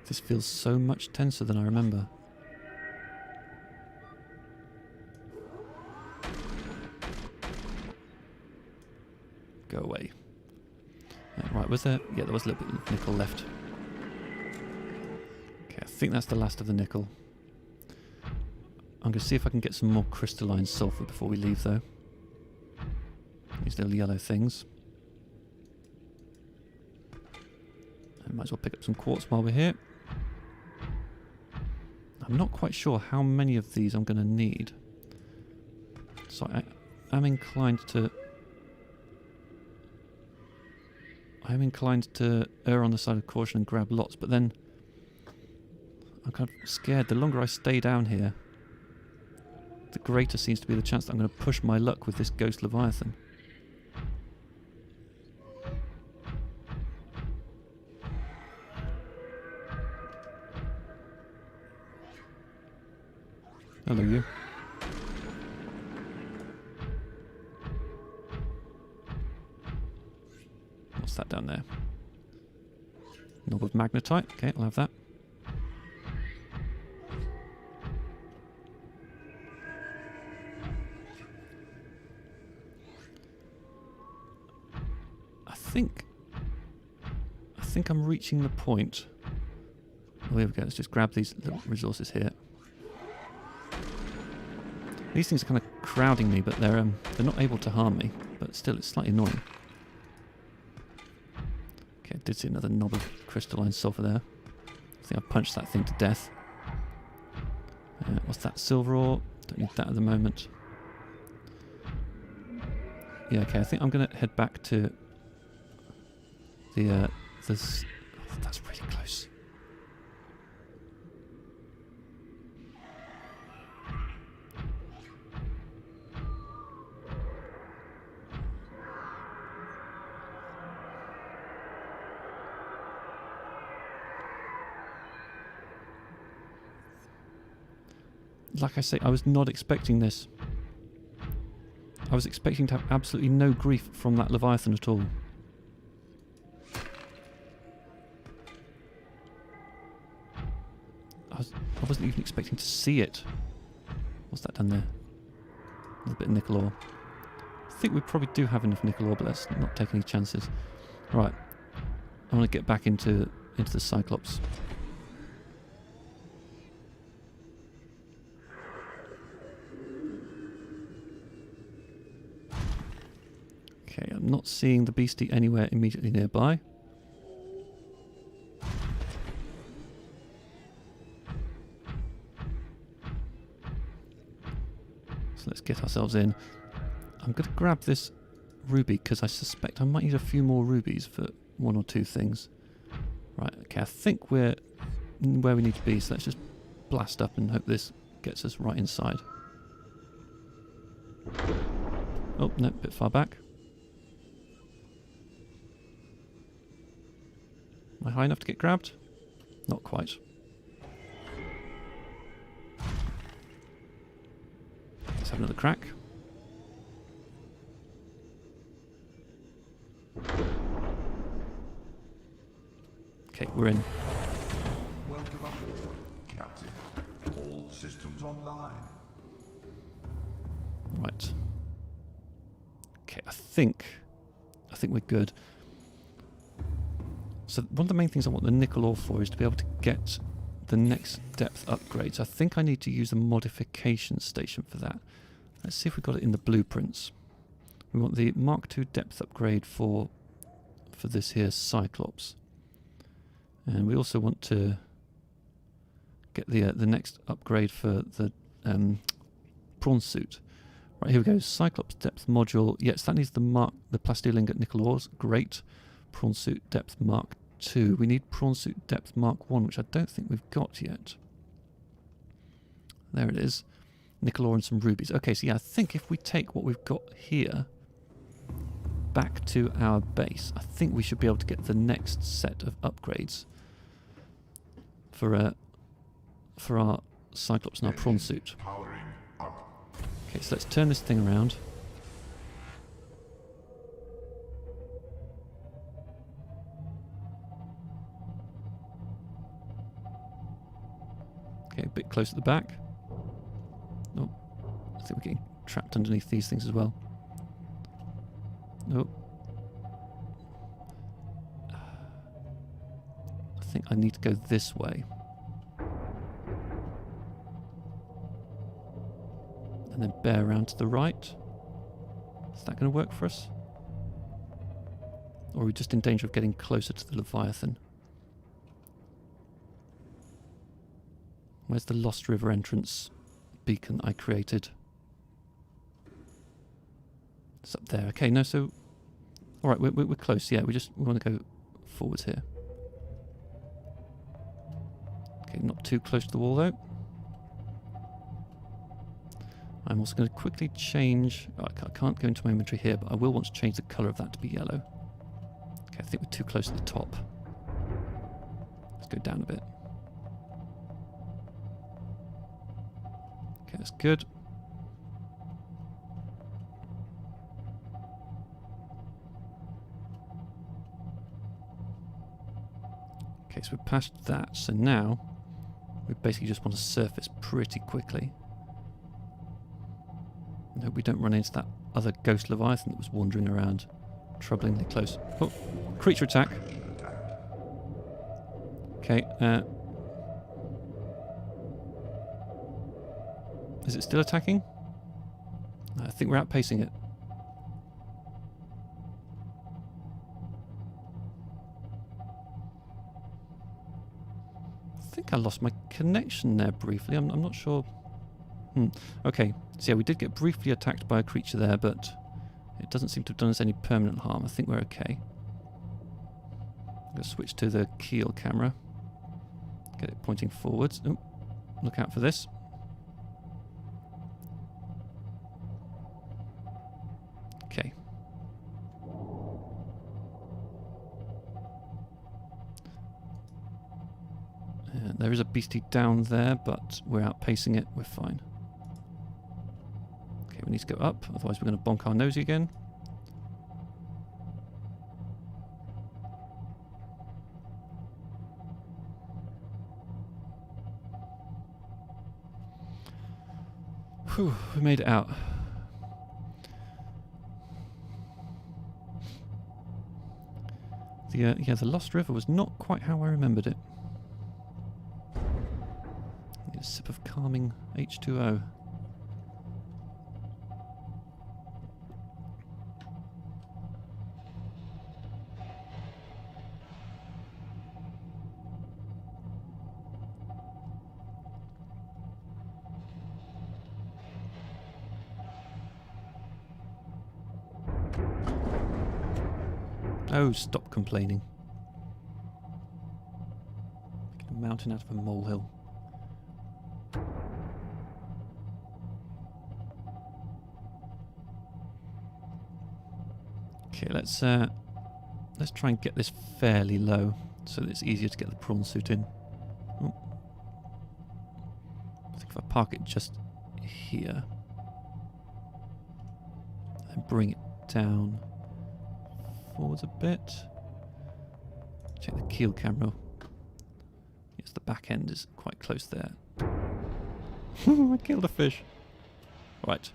This feels so much tenser than I remember. Go away. Right, Right, was there... Yeah, there was a little bit of nickel left. Okay, I think that's the last of the nickel. I'm going to see if I can get some more crystalline sulphur before we leave, though. These little yellow things. I might as well pick up some quartz while we're here. I'm not quite sure how many of these I'm going to need. So I am inclined to... err on the side of caution and grab lots, but then I'm kind of scared. The longer I stay down here, the greater seems to be the chance that I'm going to push my luck with this ghost Leviathan. Hello, you. What's that down there? Knob of magnetite. Okay, I'll have that. I think I'm reaching the point. Oh, here we go. Let's just grab these little resources here. These things are kind of crowding me, but they're not able to harm me. But still, it's slightly annoying. Okay, I did see another knob of crystalline sulphur there. I think I punched that thing to death. What's that? Silver ore? Don't need that at the moment. Yeah, okay. I think I'm going to head back to the this. Oh, that's pretty close. Like I say, I was not expecting this. I was expecting to have absolutely no grief from that Leviathan at all. I wasn't even expecting to see it. What's that done there? A little bit of nickel ore. I think we probably do have enough nickel ore, but let's not take any chances. Right. I want to get back into the Cyclops. Okay, I'm not seeing the beastie anywhere immediately nearby. So let's get ourselves in. I'm going to grab this ruby because I suspect I might need a few more rubies for one or two things. Right, okay, I think we're where we need to be, so let's just blast up and hope this gets us right inside. Oh, no, a bit far back. Am I high enough to get grabbed? Not quite. Let's have another crack. Okay, we're in. Welcome aboard, Captain. All systems online. Right. Okay, I think we're good. So one of the main things I want the nickel ore for is to be able to get the next depth upgrades. I think I need to use a modification station for that. Let's see if we've got it in the blueprints. We want the Mark II depth upgrade for this here Cyclops. And we also want to get the next upgrade for the Prawn Suit. Right, here we go. Cyclops depth module. Yes, that needs the Plasteel Ingot nickel ores. Great. Prawn Suit depth Mark II. We need Prawn Suit depth Mark I, which I don't think we've got yet. There it is. Nickel ore and some rubies. Okay, so yeah, I think if we take what we've got here back to our base, I think we should be able to get the next set of upgrades for our Cyclops and our Prawn Suit. Powering up. Okay, so let's turn this thing around. Okay, a bit close at the back. Oh, I think we're getting trapped underneath these things as well. Oh. think I need to go this way. And then bear around to the right. Is that going to work for us? Or are we just in danger of getting closer to the Leviathan? Where's the Lost River entrance beacon I created? It's up there. Okay, no, so... Alright, we're close, yeah. We want to go forwards here. Okay, not too close to the wall, though. I'm also going to quickly change... Oh, I can't go into my inventory here, but I will want to change the colour of that to be yellow. Okay, I think we're too close to the top. Let's go down a bit. Okay, that's good. Okay, so we're past that, so now we basically just want to surface pretty quickly. And hope we don't run into that other ghost Leviathan that was wandering around, troublingly close. Oh, creature attack. Okay, is it still attacking? I think we're outpacing it. I think I lost my connection there briefly. I'm not sure. Okay, so yeah, we did get briefly attacked by a creature there, but it doesn't seem to have done us any permanent harm. I think we're okay. I'm going to switch to the keel camera. Get it pointing forwards. Oh, look out for this. Okay. There is a beastie down there, but we're outpacing it. We're fine. Okay, we need to go up, otherwise we're going to bonk our nosy again. Whew, we made it out. Yeah, the Lost River was not quite how I remembered it. Need a sip of calming H2O. Oh, stop complaining. Making a mountain out of a molehill. Okay, let's try and get this fairly low so that it's easier to get the prawn suit in. Oh. I think if I park it just here and bring it down forwards a bit. Check the keel camera. Yes, the back end is quite close there. I killed a fish. Right.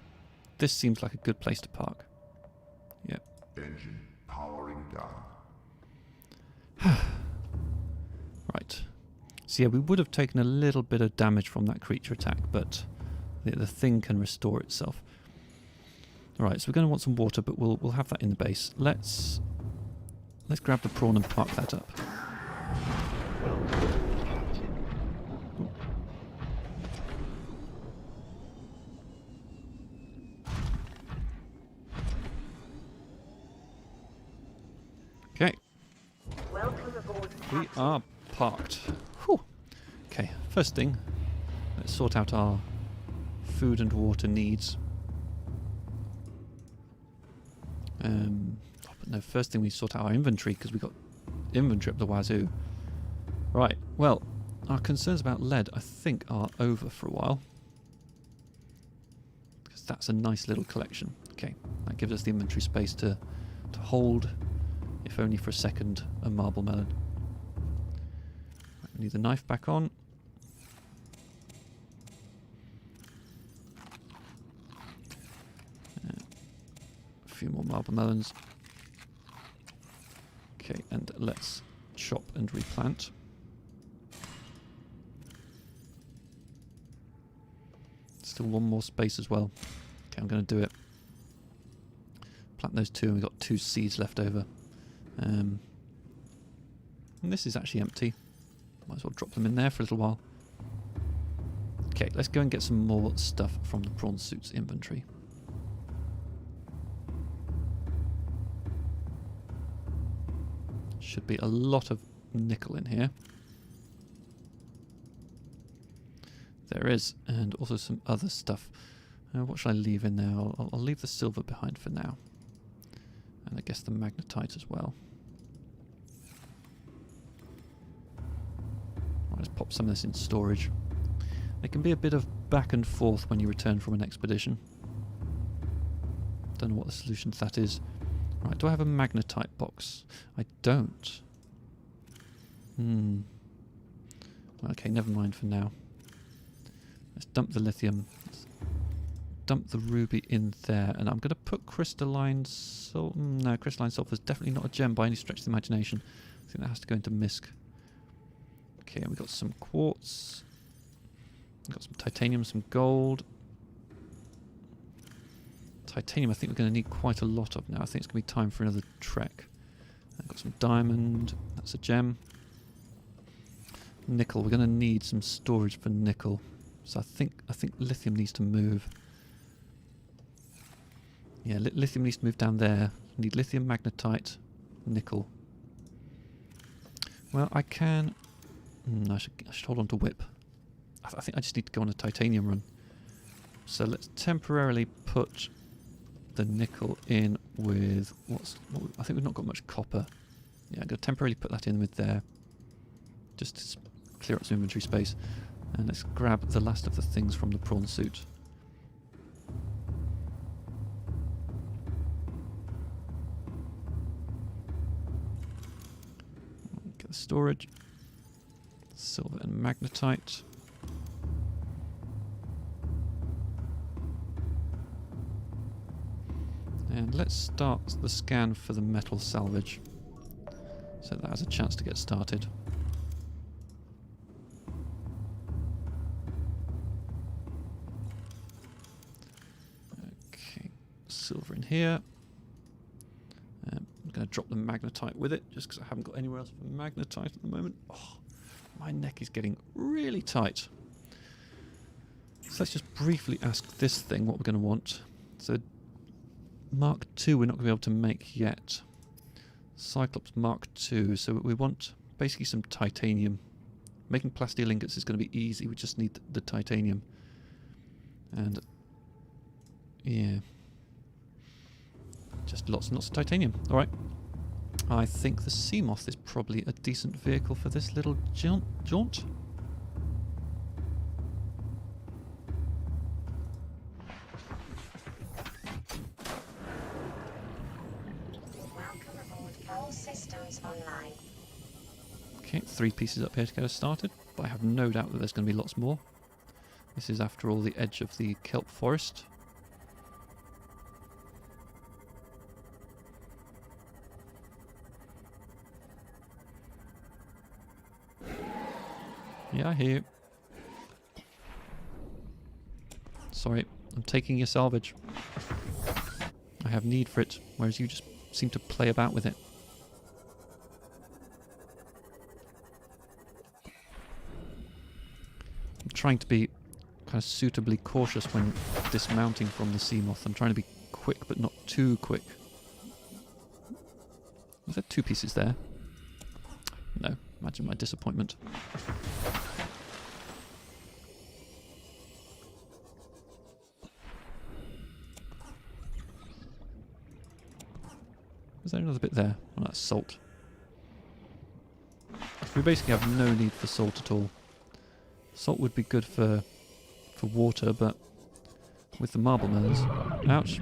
This seems like a good place to park. Yep. Engine powering down. Right. So yeah, we would have taken a little bit of damage from that creature attack, but the thing can restore itself. Alright, so we're going to want some water, but we'll have that in the base. Let's grab the prawn and park that up. Okay. Welcome aboard, We are parked. Whew. Okay, first thing, let's sort out our food and water needs. But no, first thing we sort out our inventory, because we've got inventory up the wazoo. Right, well, our concerns about lead, I think, are over for a while. Because that's a nice little collection. Okay, that gives us the inventory space to hold, if only for a second, a marble melon. Right, we need the knife back on. A few more marble melons. Okay, and let's chop and replant. Still one more space as well. Okay, I'm going to do it. Plant those 2 and we've got 2 seeds left over. And this is actually empty. Might as well drop them in there for a little while. Okay, let's go and get some more stuff from the prawn suit's inventory. Should be a lot of nickel in here. There is, and also some other stuff. What should I leave in there? I'll leave the silver behind for now. And I guess the magnetite as well. I'll just pop some of this in storage. There can be a bit of back and forth when you return from an expedition. Don't know what the solution to that is. Right, do I have a magnetite box? I don't. Okay, never mind for now. Let's dump the lithium. Let's dump the ruby in there. And I'm going to put crystalline sulphur. No, crystalline sulphur is definitely not a gem by any stretch of the imagination. I think that has to go into misc. Okay, and we've got some quartz. We've got some titanium, some gold. Titanium I think we're going to need quite a lot of now. I think it's going to be time for another trek. I've got some diamond. That's a gem. Nickel. We're going to need some storage for nickel. So I think lithium needs to move. Yeah, lithium needs to move down there. We need lithium, magnetite, nickel. Well, I can... I should hold on to whip. I think I just need to go on a titanium run. So let's temporarily put the nickel in with I think we've not got much copper. Yeah, I'm going to temporarily put that in with there. Just to clear up some inventory space. And let's grab the last of the things from the prawn suit. Get the storage. Silver and magnetite. And let's start the scan for the metal salvage. So that has a chance to get started. Okay, silver in here. I'm going to drop the magnetite with it, just because I haven't got anywhere else for magnetite at the moment. Oh, my neck is getting really tight. So let's just briefly ask this thing what we're going to want. So Mark II we're not going to be able to make yet. Cyclops Mark II, so we want basically some titanium. Making plasteel ingots is going to be easy, we just need the titanium. And yeah, just lots and lots of titanium. Alright, I think the sea moth is probably a decent vehicle for this little jaunt. Systems online. Okay, 3 pieces up here to get us started, but I have no doubt that there's going to be lots more. This is, after all, the edge of the kelp forest. Yeah, I hear you. Sorry, I'm taking your salvage. I have need for it, whereas you just seem to play about with it. Trying to be kind of suitably cautious when dismounting from the sea moth. I'm trying to be quick but not too quick. Was there 2 pieces there? No, imagine my disappointment. Is there another bit there? Oh, that's salt. We basically have no need for salt at all. Salt would be good for water, but with the marble melons... Ouch!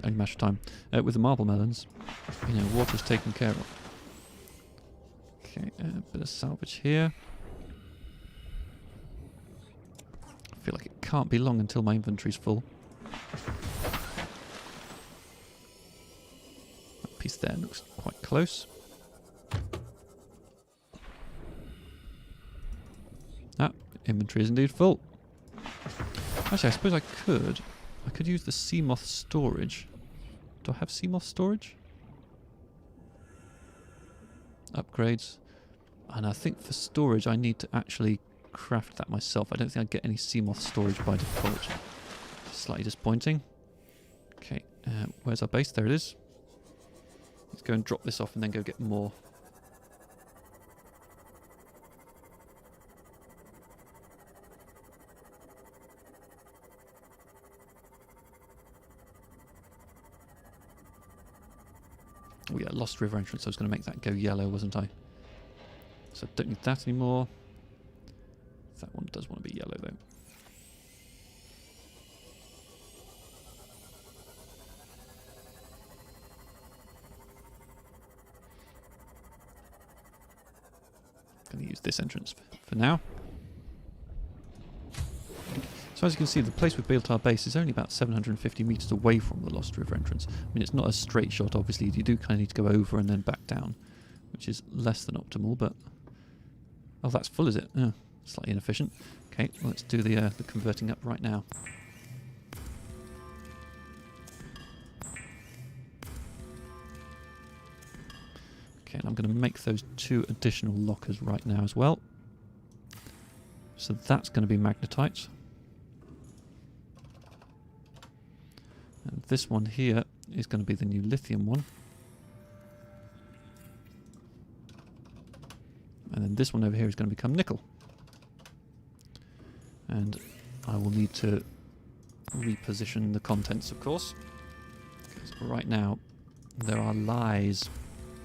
Only matter of time. With the marble melons, you know, water's taken care of. Okay, a bit of salvage here. I feel like it can't be long until my inventory's full. That piece there looks quite close. Inventory is indeed full. Actually, I suppose I could. I could use the sea moth storage. Do I have sea moth storage? Upgrades. And I think for storage I need to actually craft that myself. I don't think I'd get any sea moth storage by default. Slightly disappointing. Okay, where's our base? There it is. Let's go and drop this off and then go get more. Oh yeah, Lost River entrance. I was going to make that go yellow, wasn't I? So I don't need that anymore. That one does want to be yellow though. Going to use this entrance for now. So as you can see, the place we've built our base is only about 750 metres away from the Lost River entrance. I mean, it's not a straight shot, obviously. You do kind of need to go over and then back down, which is less than optimal, but... Oh, that's full, is it? Oh, slightly inefficient. Okay, well, let's do the converting up right now. Okay, and I'm going to make those 2 additional lockers right now as well. So that's going to be Magnetite. And this one here is going to be the new Lithium one. And then this one over here is going to become nickel. And I will need to reposition the contents, of course. Because right now there are lies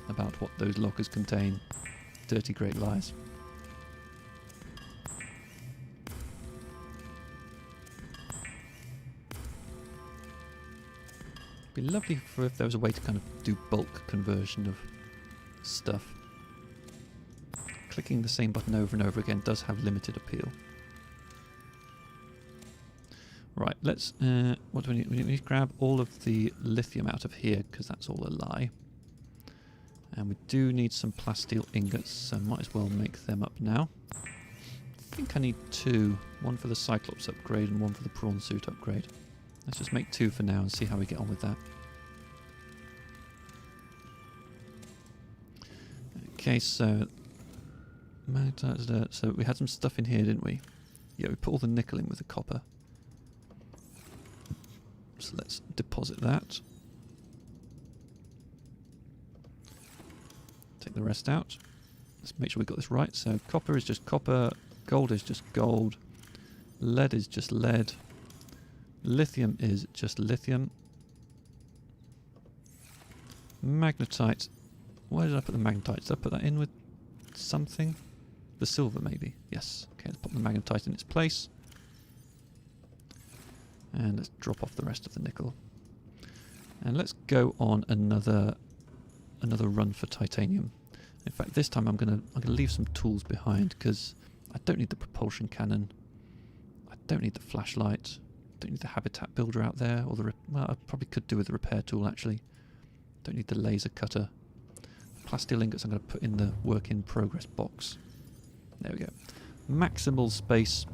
about what those lockers contain. Dirty great lies. Be lovely if there was a way to kind of do bulk conversion of stuff. Clicking the same button over and over again does have limited appeal. Right, let's... what do we need? We need to grab all of the lithium out of here, because that's all a lie. And we do need some plasteel ingots, so might as well make them up now. I think I need 2. One for the Cyclops upgrade and one for the Prawn Suit upgrade. Let's just make 2 for now and see how we get on with that. Okay, so... So we had some stuff in here, didn't we? Yeah, we put all the nickel in with the copper. So let's deposit that. Take the rest out. Let's make sure we got this right. So copper is just copper, gold is just gold, lead is just lead, lithium is just lithium. Magnetite. Where did I put the magnetite? Did I put that in with something? The silver, maybe. Yes. Okay, let's put the magnetite in its place. And let's drop off the rest of the nickel. And let's go on another run for titanium. In fact, this time I'm gonna leave some tools behind because I don't need the propulsion cannon. I don't need the flashlight. Don't need the habitat builder out there, or the well, I probably could do with the repair tool actually. Don't need the laser cutter. Plasteel ingots I'm going to put in the work in progress box. There we go. Maximal space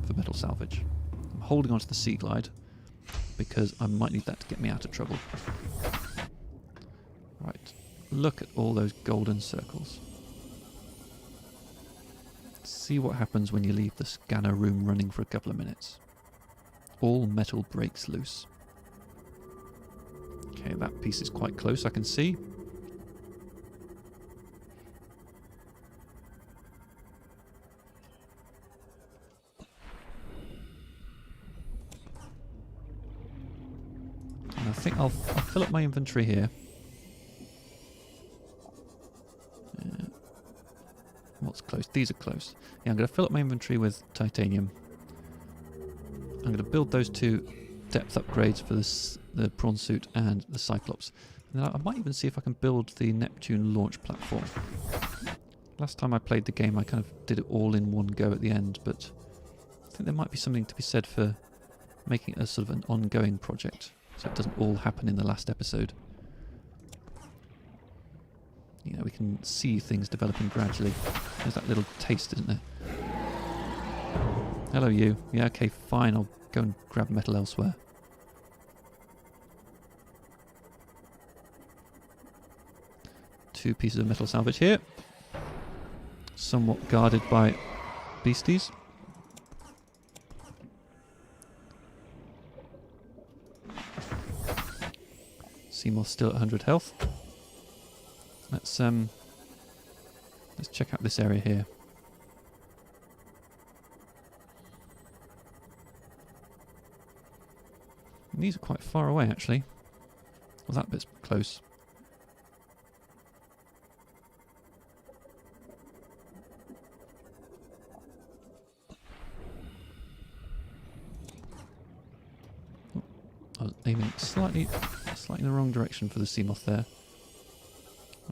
for metal salvage. I'm holding onto the Sea Glide because I might need that to get me out of trouble. Right. Look at all those golden circles. See what happens when you leave the scanner room running for a couple of minutes. All metal breaks loose. Okay, that piece is quite close, I can see. And I think I'll fill up my inventory here. What's close? These are close. Yeah, I'm going to fill up my inventory with titanium. I'm going to build those 2 depth upgrades for the Prawn Suit and the Cyclops. And then I might even see if I can build the Neptune launch platform. Last time I played the game I kind of did it all in one go at the end, but I think there might be something to be said for making it a sort of an ongoing project, so it doesn't all happen in the last episode. You know, we can see things developing gradually. There's that little taste, isn't there? Hello, you. Yeah, okay, fine. I'll go and grab metal elsewhere. Two pieces of metal salvage here. Somewhat guarded by beasties. Seymour's still at 100 health. Let's check out this area here. And these are quite far away, actually. Well, that bit's close. Oh, I was aiming slightly in the wrong direction for the sea moth there.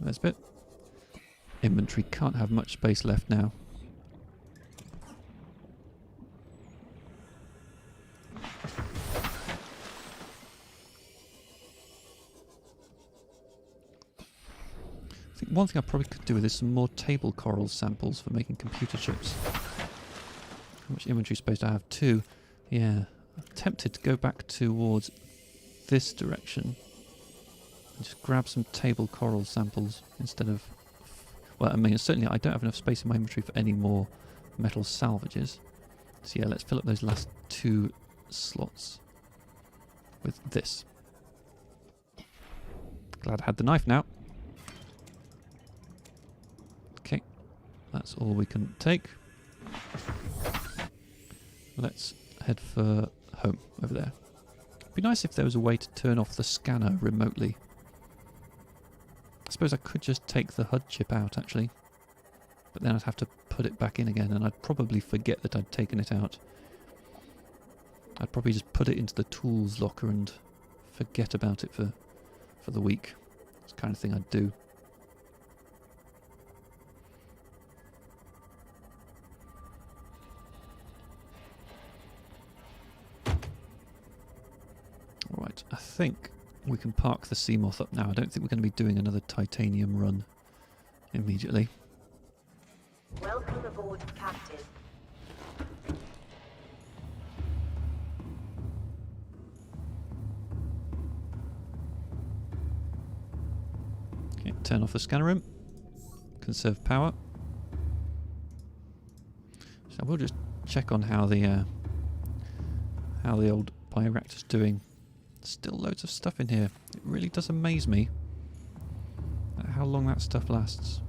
There's a bit. Inventory can't have much space left now. I think one thing I probably could do with is some more table coral samples for making computer chips. How much inventory space do I have? 2. Yeah, I'm tempted to go back towards this direction and just grab some table coral samples instead of... Well, I mean, certainly I don't have enough space in my inventory for any more metal salvages. So yeah, let's fill up those last 2 slots with this. Glad I had the knife now. Okay, that's all we can take. Let's head for home over there. It'd be nice if there was a way to turn off the scanner remotely. I suppose I could just take the HUD chip out, actually. But then I'd have to put it back in again, and I'd probably forget that I'd taken it out. I'd probably just put it into the tools locker and forget about it for the week. It's the kind of thing I'd do. Alright, I think we can park the sea moth up now. I don't think we're going to be doing another titanium run immediately. Welcome aboard, Captain. Okay, turn off the scanner room. Conserve power. So I will just check on how the old bioreactor's doing. Still loads of stuff in here. It really does amaze me at how long that stuff lasts.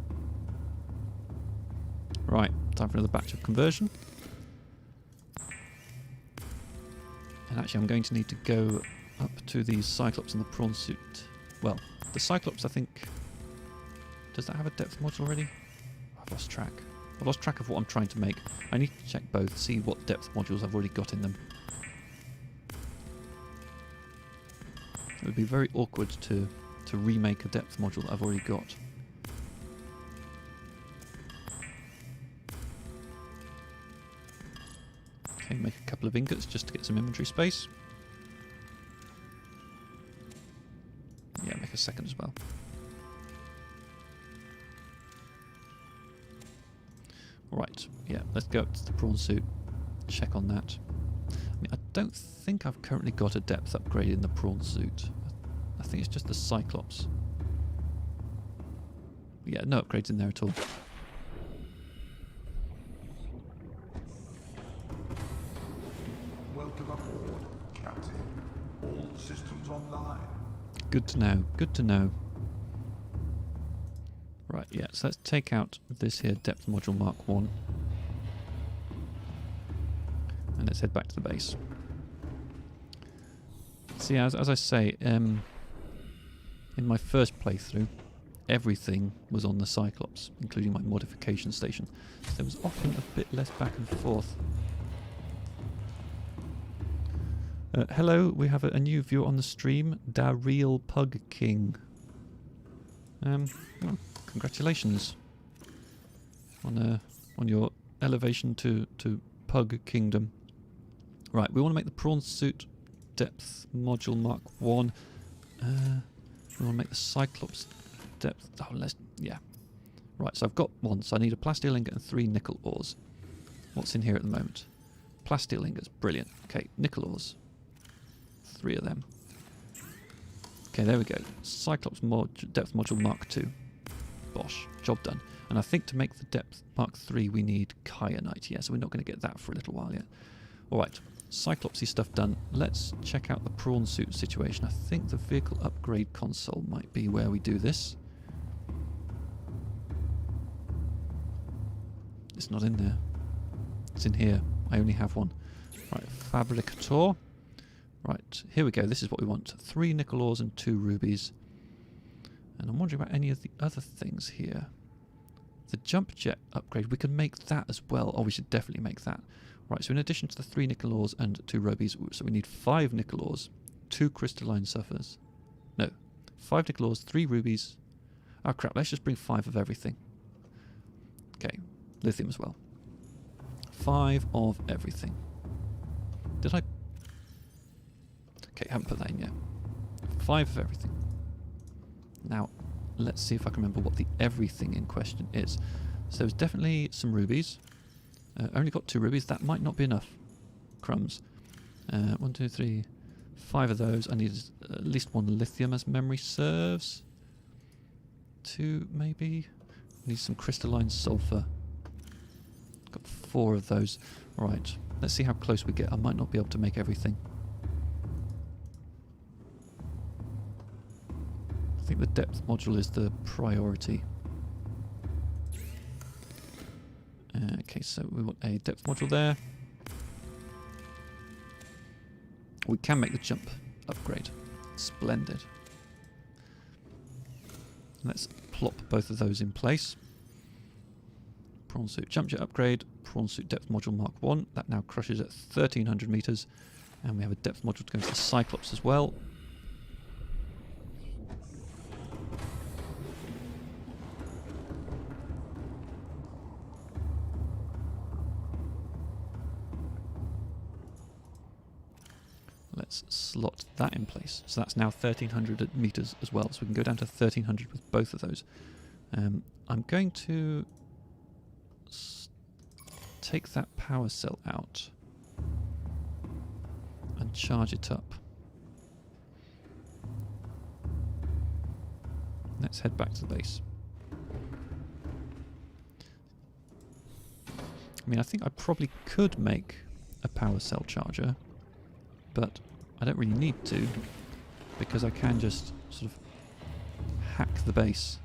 Right, time for another batch of conversion. And actually I'm going to need to go up to the Cyclops and the Prawn Suit. Well, the Cyclops, I think... Does that have a depth module already? I've lost track. I've lost track of what I'm trying to make. I need to check both, see what depth modules I've already got in them. It would be very awkward to remake a depth module that I've already got. Okay, make a couple of ingots just to get some inventory space. Yeah, make a second as well. Right, yeah, let's go up to the prawn suit, check on that. I mean, I don't think I've currently got a depth upgrade in the prawn suit. I think it's just the Cyclops. Yeah, no upgrades in there at all. Welcome aboard, Captain. All systems online. Good to know, good to know. Right, yeah, so let's take out this here depth module Mark 1. And let's head back to the base. So yeah, as I say, in my first playthrough, everything was on the Cyclops, including my modification station. So there was often a bit less back and forth. Hello, we have a new viewer on the stream, Da Real Pug King. Well, congratulations on your elevation to Pug Kingdom. Right, we want to make the prawn suit depth module Mark 1. We want to make the Cyclops depth. Oh, yeah. Right, so I've got one. So I need a Plasteel Ingot and 3 nickel ores. What's in here at the moment? Plasteel ingots, brilliant. Okay, nickel ores. 3 of them. Okay, there we go. Cyclops depth module Mark II. Bosh, job done. And I think to make the depth Mark III we need kyanite. Yeah, so we're not going to get that for a little while yet. Alright, Cyclopsy stuff done. Let's check out the prawn suit situation. I think the vehicle upgrade console might be where we do this. It's not in there. It's in here. I only have one. Right, Fabricator. Right, here we go. This is what we want. 3 nickel ores and 2 rubies. And I'm wondering about any of the other things here. The jump jet upgrade, we can make that as well. Oh, we should definitely make that. Right, so in addition to the 3 nickel ores and 2 rubies, so we need 5 nickel ores, 2 crystalline sulphurs. No, 5 nickel ores, 3 rubies. Oh crap, let's just bring 5 of everything. Okay, lithium as well. 5 of everything. Did I... Okay, haven't put that in yet. 5 of everything. Now, let's see if I can remember what the everything in question is. So there's definitely some rubies. Only got 2 rubies. That might not be enough. Crumbs. 1, 2, 3, 5 of those. I need at least 1 lithium as memory serves. 2 maybe. Need some crystalline sulphur. Got 4 of those. Right. Let's see how close we get. I might not be able to make everything. I think the depth module is the priority. Okay, so we want a depth module there. We can make the jump upgrade. Splendid. Let's plop both of those in place. Prawn suit jump jet upgrade. Prawn suit depth module Mark 1. That now crushes at 1300 meters. And we have a depth module to go into the Cyclops as well. Let's slot that in place. So that's now 1300 meters as well. So we can go down to 1300 with both of those. I'm going to take that power cell out and charge it up. Let's head back to the base. I mean, I think I probably could make a power cell charger, but I don't really need to, because I can just sort of hack the base.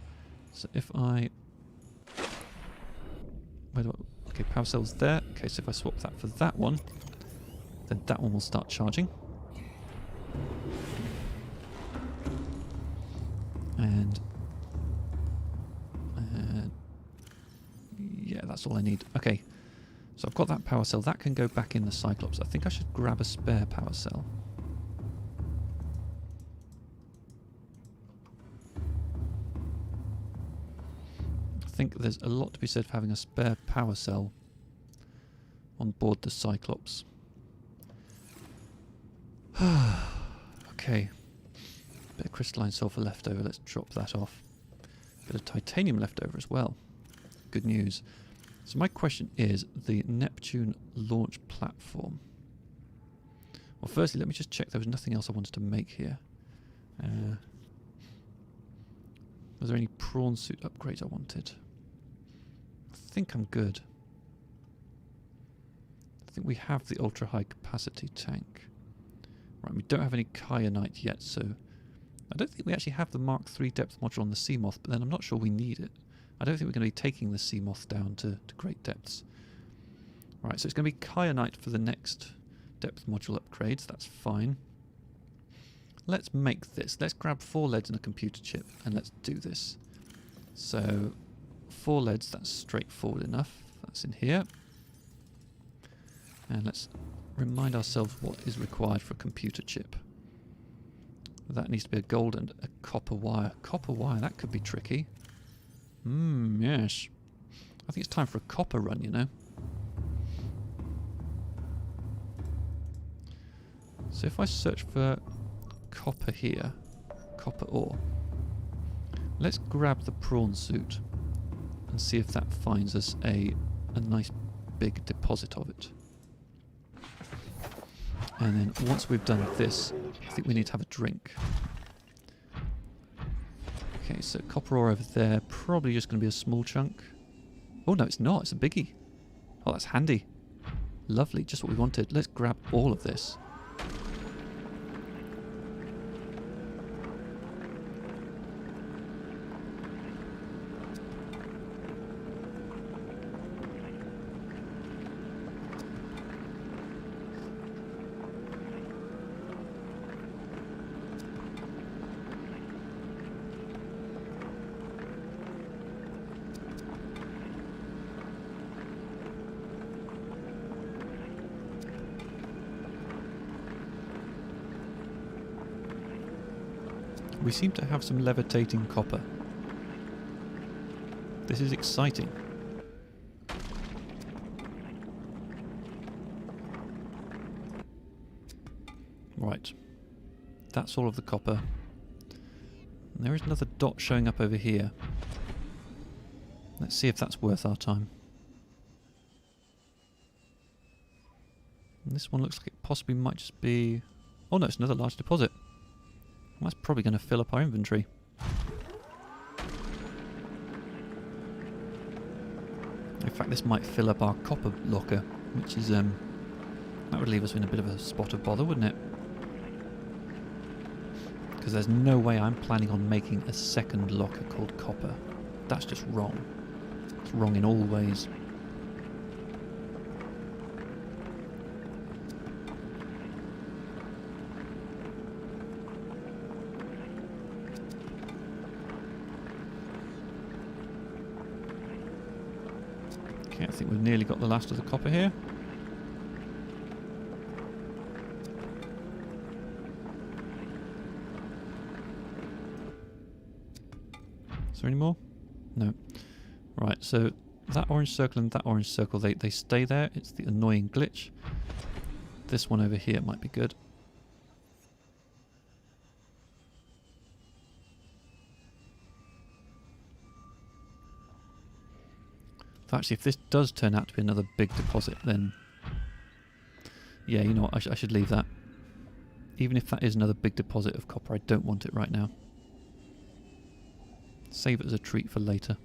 So if I... Where do I... Okay, power cell's there. Okay, so if I swap that for that one, then that one will start charging. And... yeah, that's all I need. Okay, so I've got that power cell. That can go back in the Cyclops. I think I should grab a spare power cell. I think there's a lot to be said for having a spare power cell on board the Cyclops. Okay. Bit of crystalline sulphur left over. Let's drop that off. Bit of titanium left over as well. Good news. So my question is the Neptune launch platform. Well, firstly, let me just check there was nothing else I wanted to make here. Was there any prawn suit upgrades I wanted? I think I'm good. I think we have the ultra high capacity tank. Right, we don't have any kyanite yet, so I don't think we actually have the Mark III depth module on the Seamoth, but then I'm not sure we need it. I don't think we're going to be taking the Seamoth down to great depths. Right, so it's going to be kyanite for the next depth module upgrades. That's fine. Let's make this. Let's grab 4 leads and a computer chip, and let's do this. So 4 leads, that's straightforward enough. That's in here. And let's remind ourselves what is required for a computer chip. That needs to be a gold and a copper wire. Copper wire, that could be tricky. Yes. I think it's time for a copper run, you know. So if I search for copper here, copper ore, let's grab the prawn suit and see if that finds us a nice big deposit of it. And then once we've done this, I think we need to have a drink. Okay, so copper ore over there, probably just going to be a small chunk. Oh no, it's not, it's a biggie. Oh, that's handy. Lovely, just what we wanted. Let's grab all of this. We seem to have some levitating copper. This is exciting. Right. That's all of the copper. And there is another dot showing up over here. Let's see if that's worth our time. And this one looks like it possibly might just be... Oh no, it's another large deposit. Well, that's probably going to fill up our inventory. In fact, this might fill up our copper locker, which is, that would leave us in a bit of a spot of bother, wouldn't it? Because there's no way I'm planning on making a second locker called copper. That's just wrong. It's wrong in all ways. Okay, I think we've nearly got the last of the copper here. Is there any more? No. Right, so that orange circle and that orange circle, they stay there. It's the annoying glitch. This one over here might be good. Actually, if this does turn out to be another big deposit, then... Yeah, you know what, I should leave that. Even if that is another big deposit of copper, I don't want it right now. Save it as a treat for later.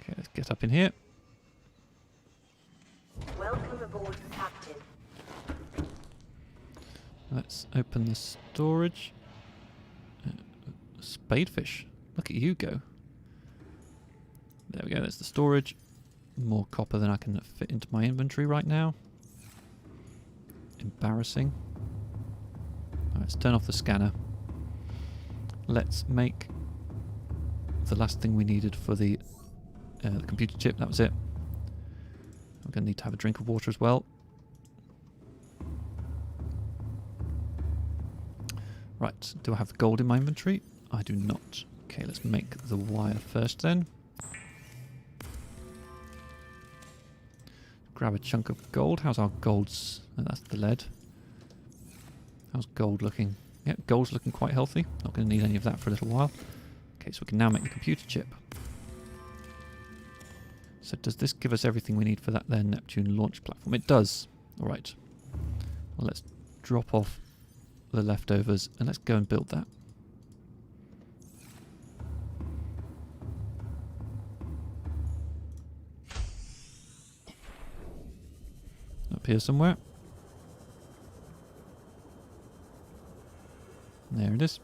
Okay, let's get up in here. Welcome aboard, Captain. Let's open the storage. Spadefish. Look at you go. There we go, there's the storage. More copper than I can fit into my inventory right now. Embarrassing. Right, let's turn off the scanner. Let's make the last thing we needed for the computer chip. That was it. I'm going to need to have a drink of water as well. Right, do I have the gold in my inventory? I do not. Okay, let's make the wire first then. Grab a chunk of gold. How's our gold's... Oh, that's the lead. How's gold looking? Yeah, gold's looking quite healthy. Not going to need any of that for a little while. Okay, so we can now make the computer chip. So does this give us everything we need for that then Neptune launch platform? It does. Alright. Well, let's drop off the leftovers and let's go and build that. Up here somewhere. There it is.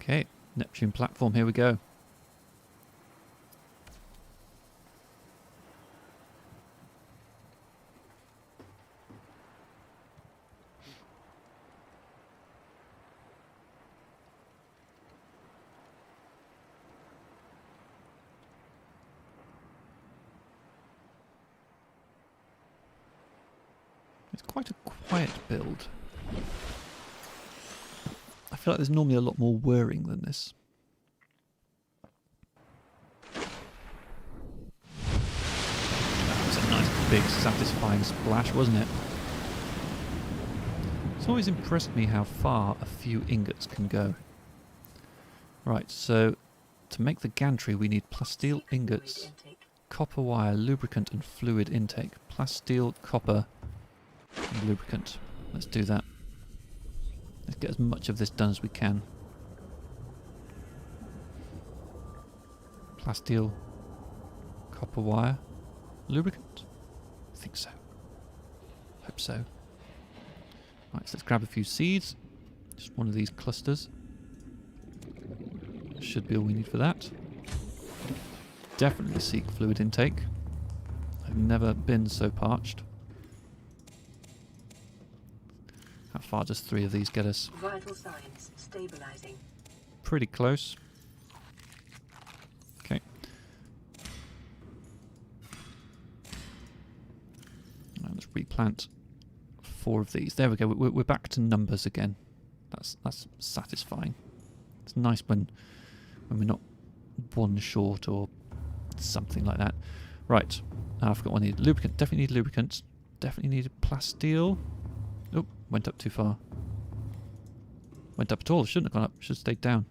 Okay, Neptune platform, here we go. It's quite a quiet build. I feel like there's normally a lot more whirring than this. big satisfying splash, wasn't it? It's always impressed me how far a few ingots can go. Right, so to make the gantry we need plasteel ingots, copper wire, lubricant and fluid intake. Plasteel, copper and lubricant. Let's do that. Let's get as much of this done as we can. Plasteel, copper wire, lubricant? I think so. Hope so. Right, so let's grab a few seeds. Just one of these clusters. Should be all we need for that. Definitely seek fluid intake. I've never been so parched. How far does 3 of these get us? Vital signs stabilizing. Pretty close. Okay. Now let's replant 4 of these. There we go. We're back to numbers again. That's satisfying. It's nice when we're not 1 short or something like that. Right. I forgot what I need. Lubricant. Definitely need lubricant. Definitely need plasteel. Oh, went up too far. Went up at all. Shouldn't have gone up. Should have stayed down.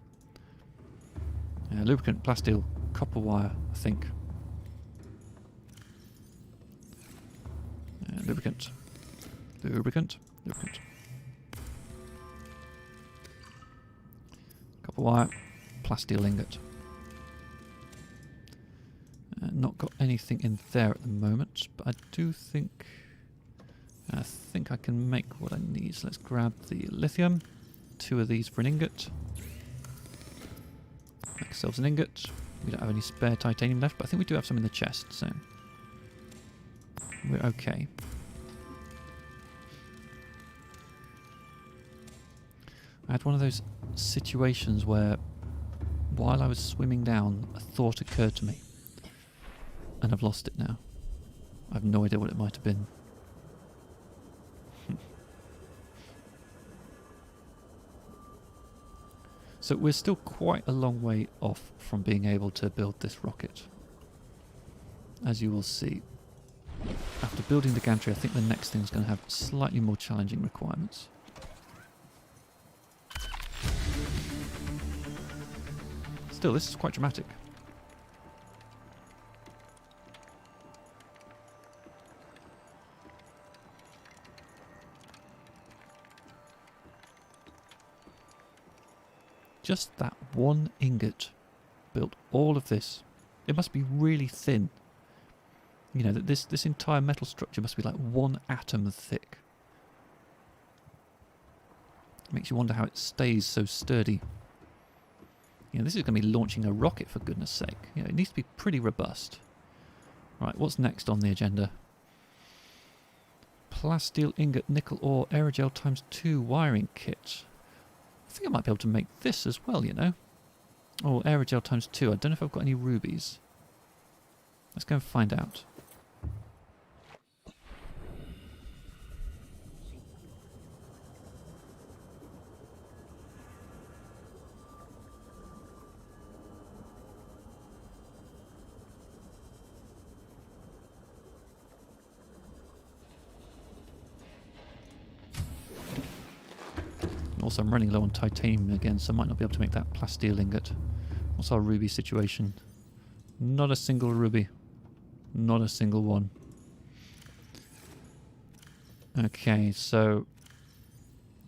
Yeah, lubricant, plasteel, copper wire, I think. Lubricant. Lubricant. Lubricant. Copper wire, plasteel ingot. Not got anything in there at the moment, but I do think I can make what I need. So let's grab the lithium, 2 of these for an ingot. Make ourselves an ingot. We don't have any spare titanium left, but I think we do have some in the chest, so we're okay. I had one of those situations where while I was swimming down, a thought occurred to me. And I've lost it now. I have no idea what it might have been. So we're still quite a long way off from being able to build this rocket. As you will see. After building the gantry, I think the next thing is going to have slightly more challenging requirements. Still, this is quite dramatic. Just that 1 ingot built all of this. It must be really thin. You know, that this entire metal structure must be like 1 atom thick. It makes you wonder how it stays so sturdy. You know, this is going to be launching a rocket, for goodness sake. You know, it needs to be pretty robust. Right, what's next on the agenda? Plasteel ingot, nickel ore, aerogel ×2 wiring kit. I think I might be able to make this as well, you know. Oh, aerogel ×2. I don't know if I've got any rubies. Let's go and find out. Also, I'm running low on titanium again, so I might not be able to make that plasteel ingot. What's our ruby situation? Not a single ruby. Not a single one. Okay, so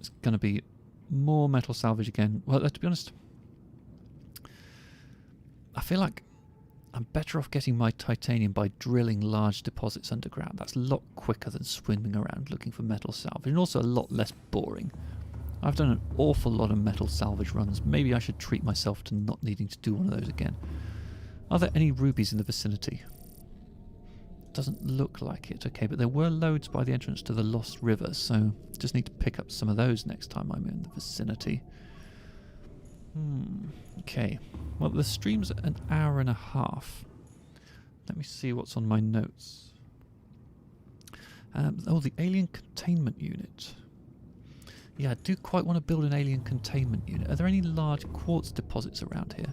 it's going to be more metal salvage again. Well, to be honest, I feel like I'm better off getting my titanium by drilling large deposits underground. That's a lot quicker than swimming around looking for metal salvage, and also a lot less boring. I've done an awful lot of metal salvage runs. Maybe I should treat myself to not needing to do one of those again. Are there any rubies in the vicinity? Doesn't look like it. Okay, but there were loads by the entrance to the Lost River, so just need to pick up some of those next time I'm in the vicinity. Okay. Well, the stream's an hour and a half. Let me see what's on my notes. Oh, the alien containment unit. Yeah, I do quite want to build an alien containment unit. Are there any large quartz deposits around here?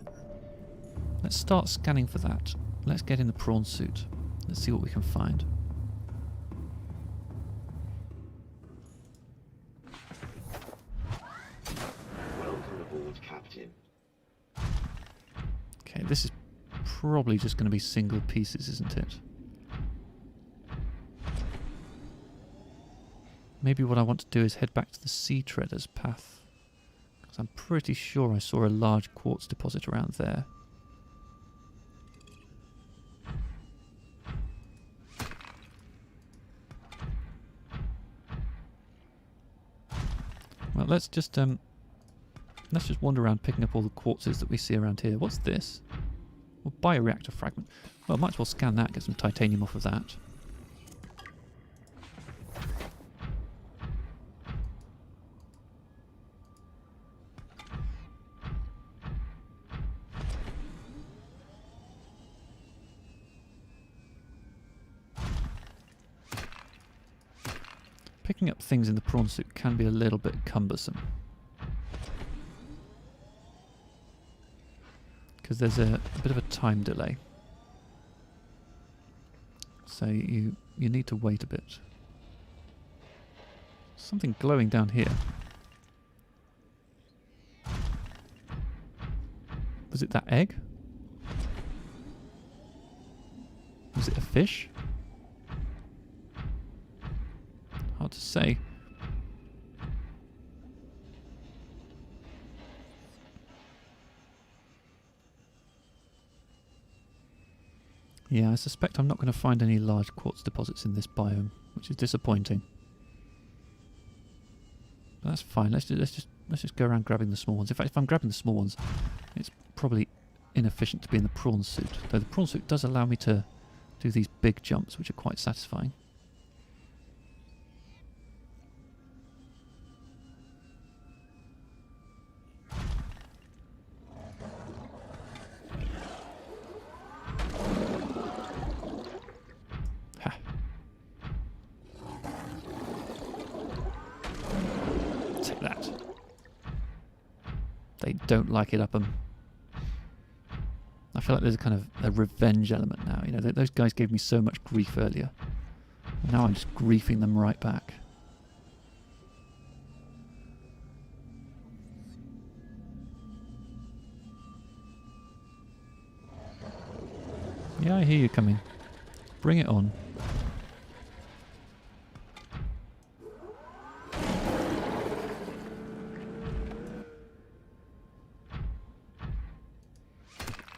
Let's start scanning for that. Let's get in the prawn suit. Let's see what we can find. Captain. Okay, this is probably just going to be single pieces, isn't it? Maybe what I want to do is head back to the Sea Treaders path. Because I'm pretty sure I saw a large quartz deposit around there. Well, let's just wander around picking up all the quartzes that we see around here. What's this? Well, bioreactor fragment. Well, might as well scan that, get some titanium off of that. Picking up things in the prawn suit can be a little bit cumbersome. Because there's a bit of a time delay. So you need to wait a bit. Something glowing down here. Was it that egg? Was it a fish? Hard to say. Yeah, I suspect I'm not going to find any large quartz deposits in this biome, which is disappointing. But that's fine. Let's just go around grabbing the small ones. In fact, if I'm grabbing the small ones, it's probably inefficient to be in the prawn suit. Though the prawn suit does allow me to do these big jumps, which are quite satisfying. They don't like it up 'em. I feel like there's a kind of a revenge element now. You know, those guys gave me so much grief earlier. Now I'm just griefing them right back. Yeah, I hear you coming. Bring it on.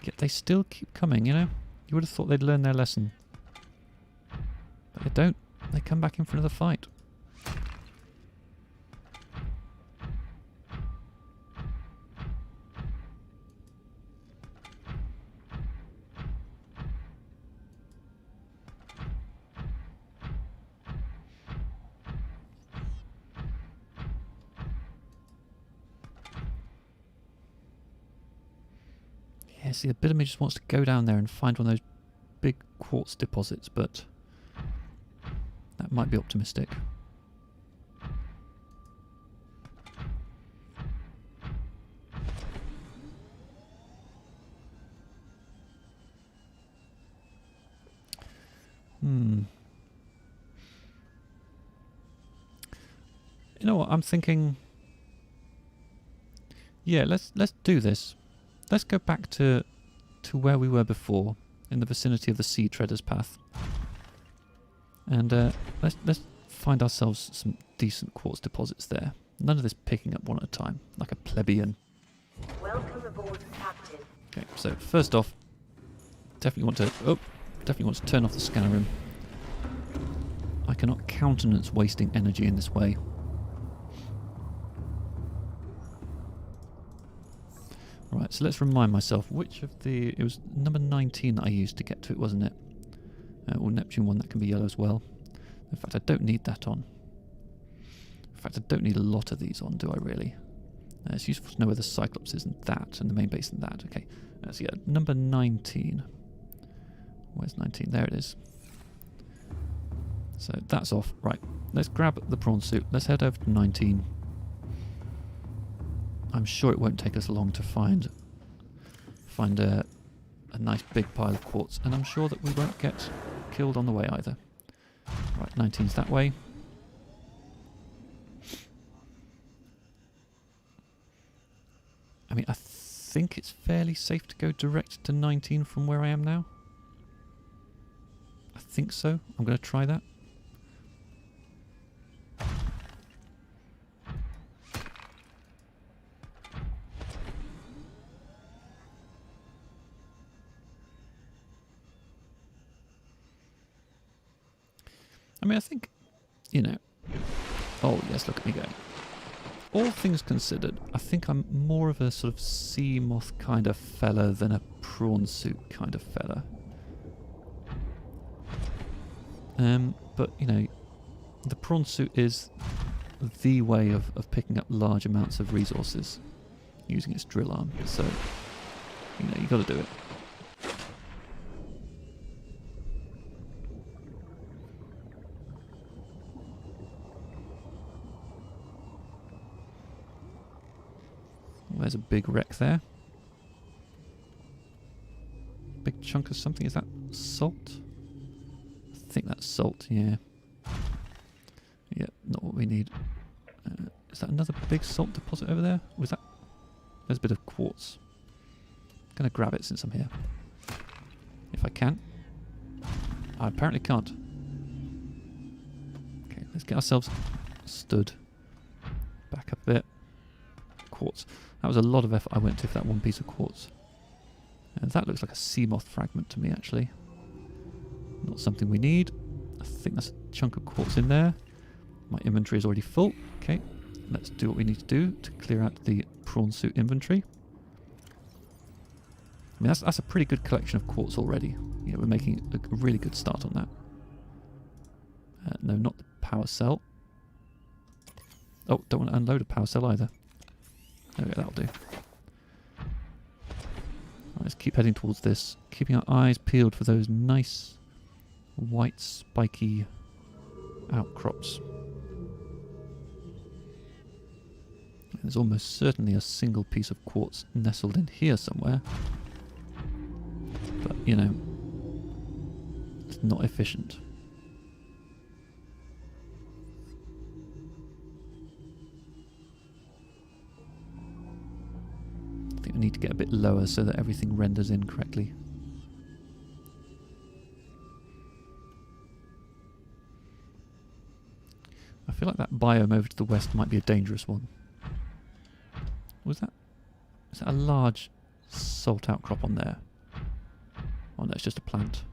Yet they still keep coming, you know? You would have thought they'd learn their lesson. But they don't. They come back in for another fight. See, the bit of me just wants to go down there and find one of those big quartz deposits, but that might be optimistic. You know what, I'm thinking, yeah, let's do this. Let's go back to where we were before, in the vicinity of the Sea Treaders path, and let's find ourselves some decent quartz deposits there. None of this picking up one at a time, like a plebeian. Welcome aboard, Captain. Okay, so first off, definitely want to turn off the scanner room. I cannot countenance wasting energy in this way. Right, so let's remind myself which of the... It was number 19 that I used to get to it, wasn't it? Or Neptune one, that can be yellow as well. In fact, I don't need that on. In fact, I don't need a lot of these on, do I really? It's useful to know where the Cyclops is and that, and the main base and that. Okay, so yeah, number 19. Where's 19? There it is. So that's off. Right, let's grab the prawn suit. Let's head over to 19. I'm sure it won't take us long to find a nice big pile of quartz, and I'm sure that we won't get killed on the way either. Right, 19's that way. I mean, I think it's fairly safe to go direct to 19 from where I am now. I think so. I'm going to try that. I mean, I think, you know... Oh, yes, look at me go. All things considered, I think I'm more of a sort of sea moth kind of fella than a prawn suit kind of fella. But, you know, the prawn suit is the way of picking up large amounts of resources using its drill arm. So, you know, you got to do it. There's a big wreck there. Big chunk of something. Is that salt? I think that's salt, yeah. Yeah, not what we need. Is that another big salt deposit over there? Was that... There's a bit of quartz. I'm going to grab it since I'm here. If I can. I apparently can't. Okay, let's get ourselves stood. Back up a bit. Quartz. That was a lot of effort I went to for that one piece of quartz. And that looks like a sea moth fragment to me, actually. Not something we need. I think that's a chunk of quartz in there. My inventory is already full. Okay, let's do what we need to do to clear out the prawn suit inventory. I mean, that's a pretty good collection of quartz already. Yeah, we're making a really good start on that. No, not the power cell. Oh, don't want to unload a power cell either. There we go, that'll do. Right, let's keep heading towards this, keeping our eyes peeled for those nice white spiky outcrops. There's almost certainly a single piece of quartz nestled in here somewhere. But, you know, it's not efficient. I think we need to get a bit lower so that everything renders in correctly. I feel like that biome over to the west might be a dangerous one. Was that? Is that a large salt outcrop on there? Oh no, it's just a plant.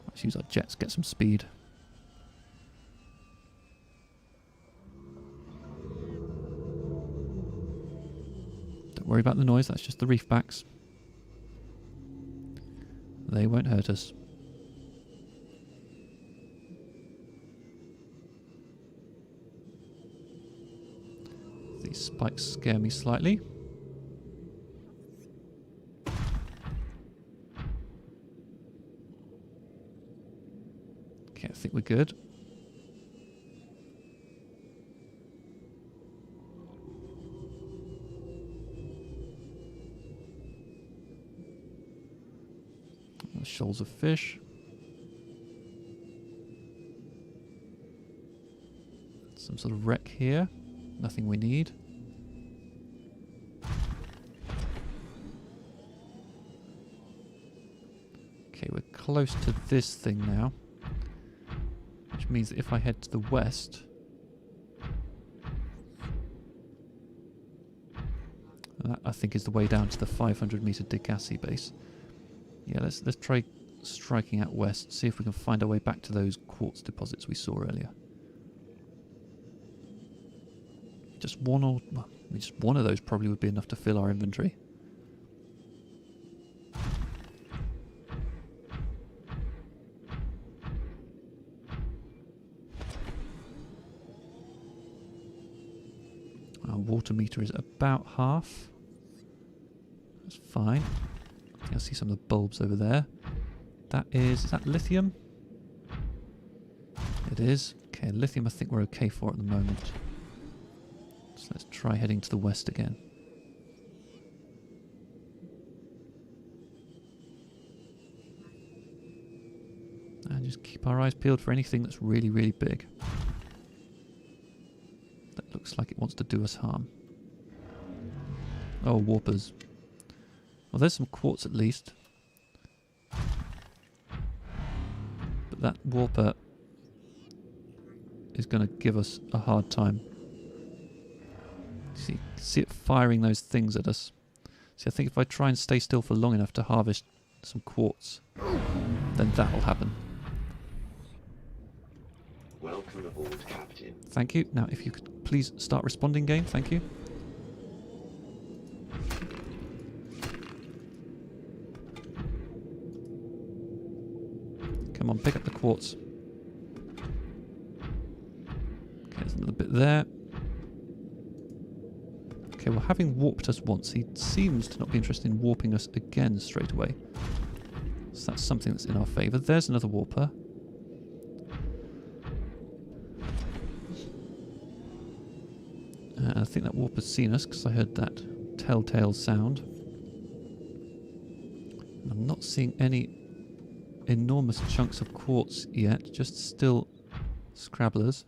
Let's use our jets, get some speed. Don't worry about the noise, that's just the reef backs. They won't hurt us. These spikes scare me slightly. Okay, I think we're good. Shoals of fish. Some sort of wreck here. Nothing we need. Okay, we're close to this thing now. Which means that if I head to the west... that, I think, is the way down to the 500 meter Degassi base. Yeah, let's try striking out west, see if we can find our way back to those quartz deposits we saw earlier. Just one or... well, just one of those probably would be enough to fill our inventory. Our water meter is about half. That's fine. I see some of the bulbs over there. Is that lithium? It is. Okay, lithium I think we're okay for at the moment. So let's try heading to the west again. And just keep our eyes peeled for anything that's really, really big. That Looks like it wants to do us harm. Oh, warpers. Well, there's some quartz at least. But that warper is going to give us a hard time. See it firing those things at us. See, I think if I try and stay still for long enough to harvest some quartz, then that'll happen. Welcome aboard, Captain. Thank you. Now, if you could please start responding, game. Thank you. Come on, pick up the quartz. Okay, there's another bit there. Okay, well, having warped us once, he seems to not be interested in warping us again straight away. So that's something that's in our favour. There's another warper. I think that warper's seen us because I heard that telltale sound. I'm not seeing any enormous chunks of quartz yet, just still scrabblers.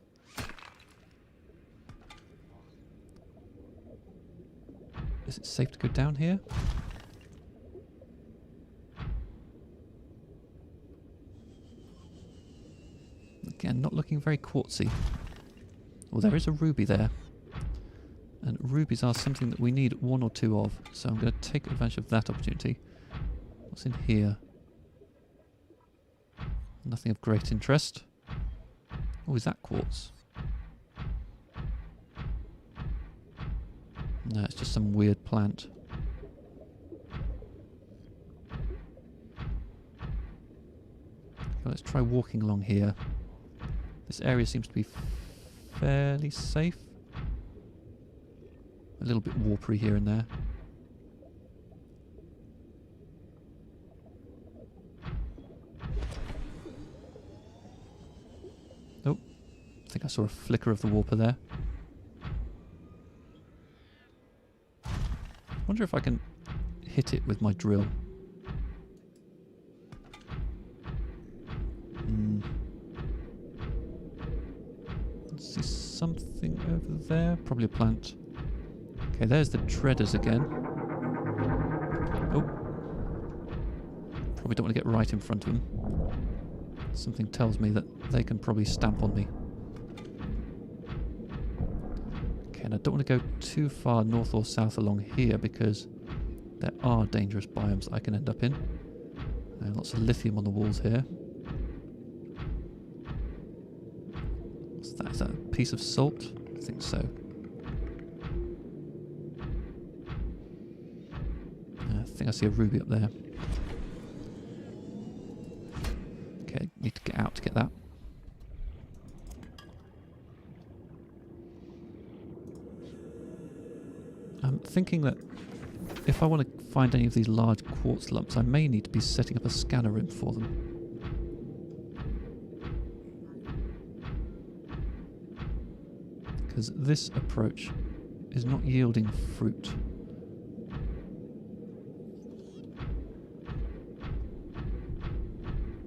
Is it safe to go down here? Again, not looking very quartzy. Well, there is a ruby there. And rubies are something that we need one or two of, so I'm going to take advantage of that opportunity. What's in here? Nothing of great interest. Oh, is that quartz? No, it's just some weird plant. Okay, let's try walking along here. This area seems to be fairly safe. A little bit warpery here and there. Oh, I think I saw a flicker of the warper there. Wonder if I can hit it with my drill. See something over there? Probably a plant. Okay, there's the treaders again. Oh. Probably don't want to get right in front of them. Something tells me that they can probably stamp on me. Okay, and I don't want to go too far north or south along here because there are dangerous biomes that I can end up in. Lots of lithium on the walls here. What's that? Is that a piece of salt? I think so. I think I see a ruby up there. Okay, need to get out to get that. I'm thinking that if I want to find any of these large quartz lumps, I may need to be setting up a scanner room for them. Because this approach is not yielding fruit.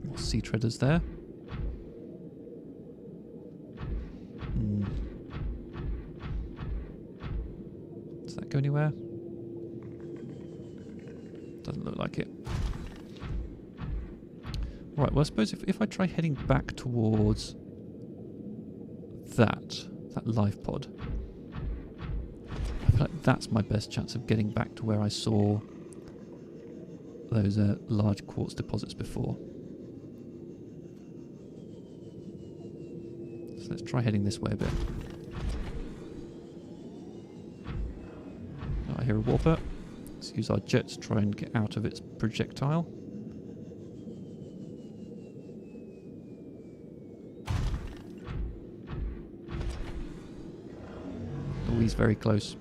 More sea treaders there. Does that go anywhere? Doesn't look like it. Right, well I suppose if I try heading back towards that life pod, I feel like that's my best chance of getting back to where I saw those large quartz deposits before. So let's try heading this way a bit. Oh, I hear a warper. Let's use our jets to try and get out of its projectile. Oh, he's very close.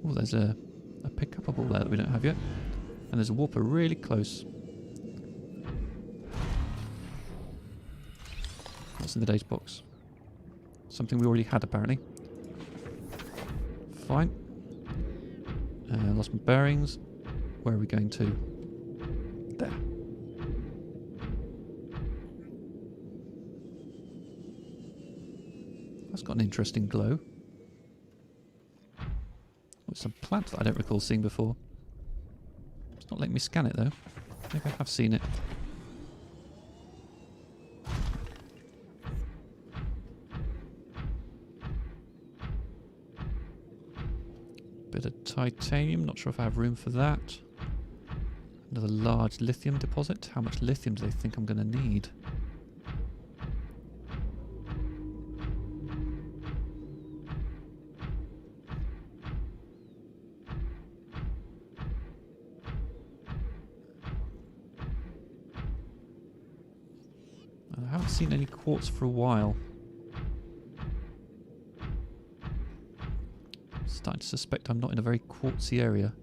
Oh, there's a pick-upable there that we don't have yet. And there's a warper really close. What's in the data box? Something we already had, apparently. Fine. Lost my bearings. Where are we going to? There. That's got an interesting glow. With some plants that I don't recall seeing before. It's not letting me scan it though. Maybe I have seen it. Bit of titanium, not sure if I have room for that. Another large lithium deposit. How much lithium do they think I'm going to need? I haven't seen any quartz for a while. Starting to suspect I'm not in a very quartzy area.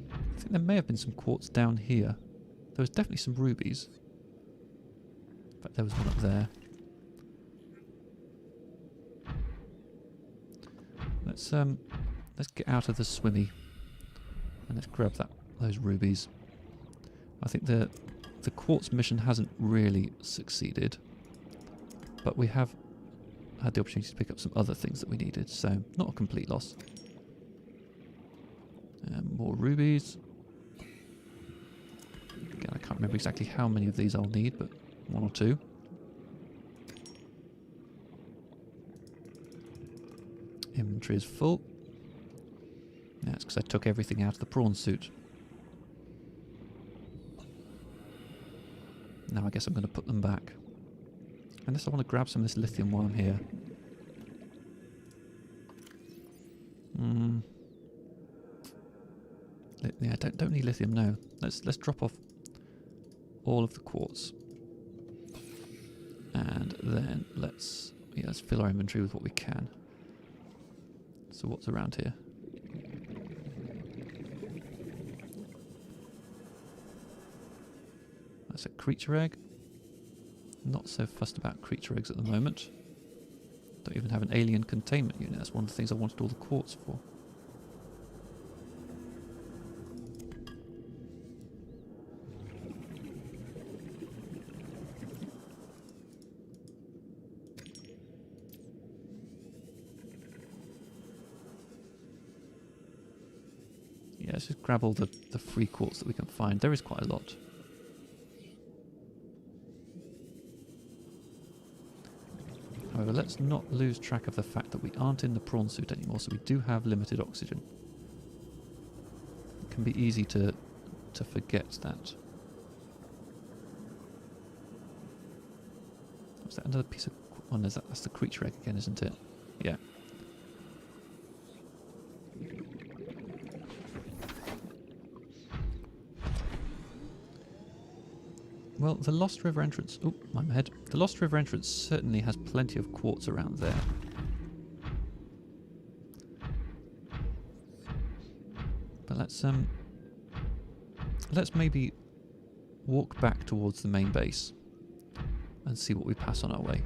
I think there may have been some quartz down here. There was definitely some rubies. In fact, there was one up there. Let's get out of the swimmy and let's grab those rubies. I think the quartz mission hasn't really succeeded, but we have had the opportunity to pick up some other things that we needed, so not a complete loss. More rubies. Again, I can't remember exactly how many of these I'll need, but 1 or 2. Inventory is full. That's because I took everything out of the prawn suit. Now I guess I'm going to put them back. Unless I want to grab some of this lithium while I'm here. Yeah, don't need lithium, no. Let's drop off all of the quartz. And then let's fill our inventory with what we can. So what's around here? That's a creature egg. Not so fussed about creature eggs at the moment. Don't even have an alien containment unit. That's one of the things I wanted all the quartz for. Yeah, let's just grab all the free quartz that we can find. There is quite a lot. However, let's not lose track of the fact that we aren't in the prawn suit anymore, so we do have limited oxygen. It can be easy to forget that. Was that another piece of... Oh, no, that's the creature egg again, isn't it? Yeah. Well, the Lost River entrance... Oh, my head. The Lost River entrance certainly has plenty of quartz around there. But let's maybe walk back towards the main base and see what we pass on our way.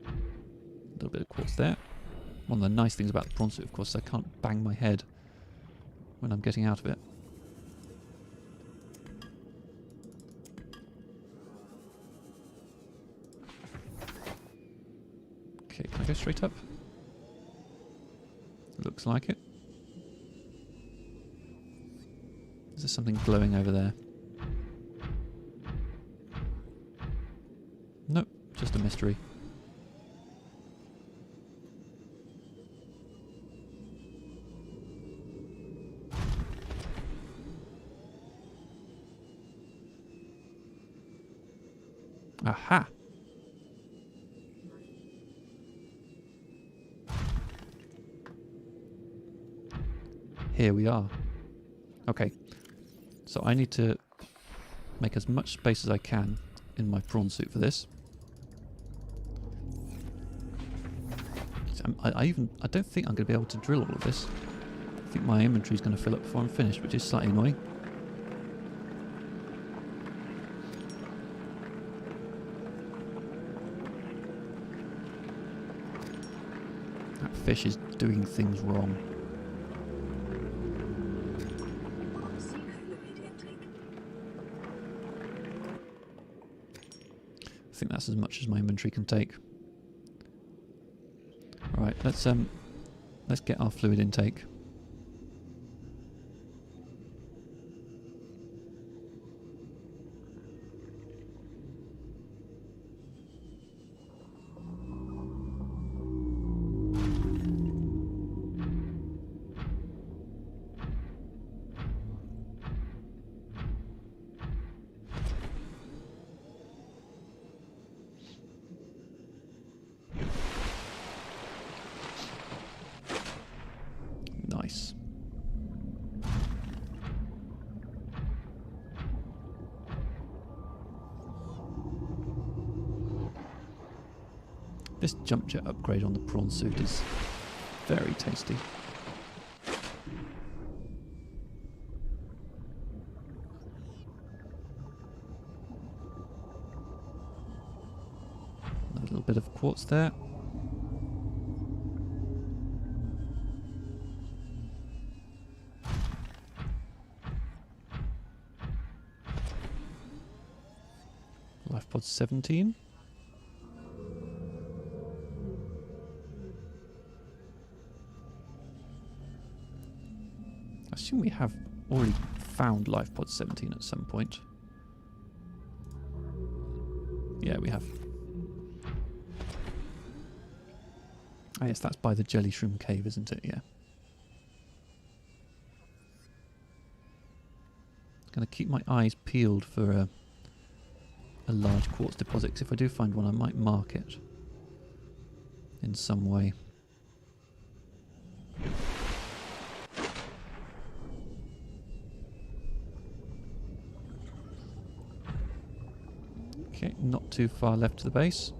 A little bit of quartz there. One of the nice things about the prawn suit, of course, is I can't bang my head when I'm getting out of it. Okay, can I go straight up? Looks like it. Is there something glowing over there? Nope, just a mystery. Aha! Here we are. Okay, so I need to make as much space as I can in my prawn suit for this. I don't think I'm going to be able to drill all of this. I think my inventory is going to fill up before I'm finished, which is slightly annoying. That fish is doing things wrong. Seek fluid intake. I think that's as much as my inventory can take. Right, let's get our fluid intake. Nice. This jump jet upgrade on the prawn suit is very tasty. A little bit of quartz there. Life pod 17. I assume we have already found life pod 17 at some point. Yeah, we have. Ah, yes, that's by the jelly shroom cave, isn't it? Yeah. Gonna keep my eyes peeled for a large quartz deposit, 'cause if I do find one I might mark it in some way. Okay, not too far left to the base,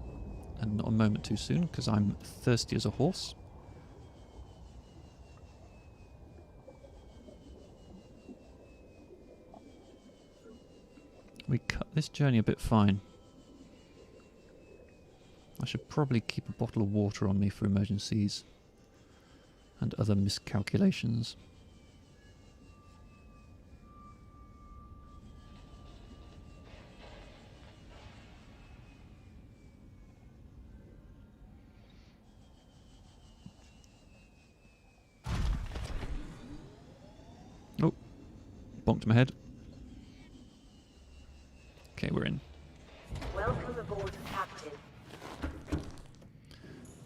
and not a moment too soon because I'm thirsty as a horse. We cut this journey a bit fine. I should probably keep a bottle of water on me for emergencies and other miscalculations. Oh, bonked my head. Okay, we're in. Welcome aboard, Captain.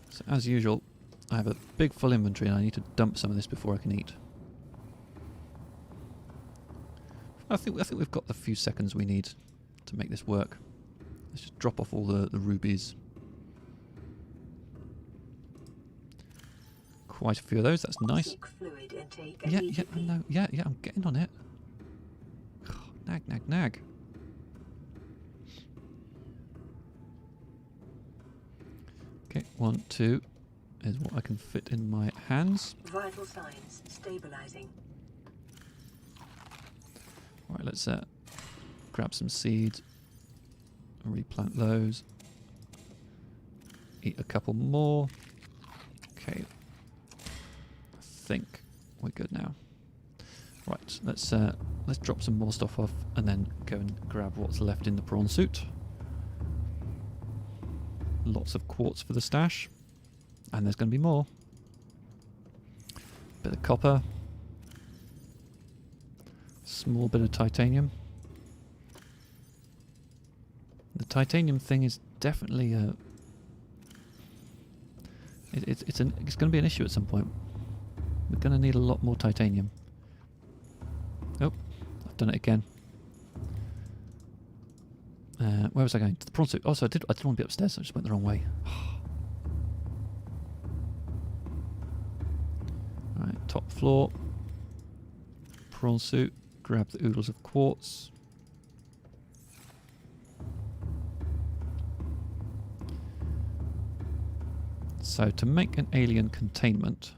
So as usual, I have a big full inventory and I need to dump some of this before I can eat. I think we've got the few seconds we need to make this work. Let's just drop off all the rubies. Quite a few of those, that's nice. Seek fluid intake Yeah, immediately. no, yeah, I'm getting on it. Nag, nag, nag. Okay, 1, 2 is what I can fit in my hands. Vital signs stabilizing. Right, let's grab some seeds, replant those, eat a couple more. Okay, I think we're good now. Right, let's drop some more stuff off and then go and grab what's left in the prawn suit. Lots of quartz for the stash, and there's going to be more. Bit of copper, small bit of titanium. The titanium thing is definitely it's going to be an issue at some point. We're going to need a lot more titanium. Oh, I've done it again. Where was I going? To the prawn suit. Oh, so I did want to be upstairs, so I just went the wrong way. Right, top floor. Prawn suit. Grab the oodles of quartz. So to make an alien containment,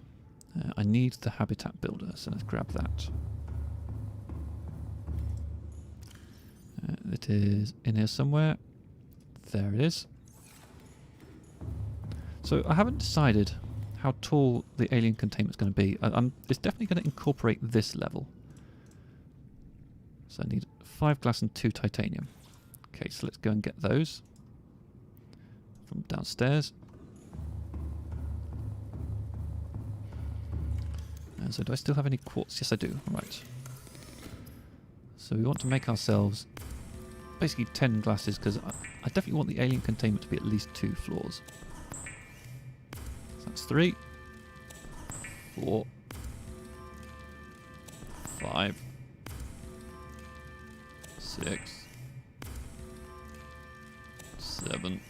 I need the habitat builder, so let's grab that. It is in here somewhere. There it is. So I haven't decided how tall the alien containment's going to be. It's definitely going to incorporate this level. So I need 5 glass and 2 titanium. Okay, so let's go and get those from downstairs. And so do I still have any quartz? Yes, I do. Right. So we want to make ourselves basically 10 glasses, because I definitely want the alien containment to be at least 2 floors. So that's 3, 4, 5, 6, 7,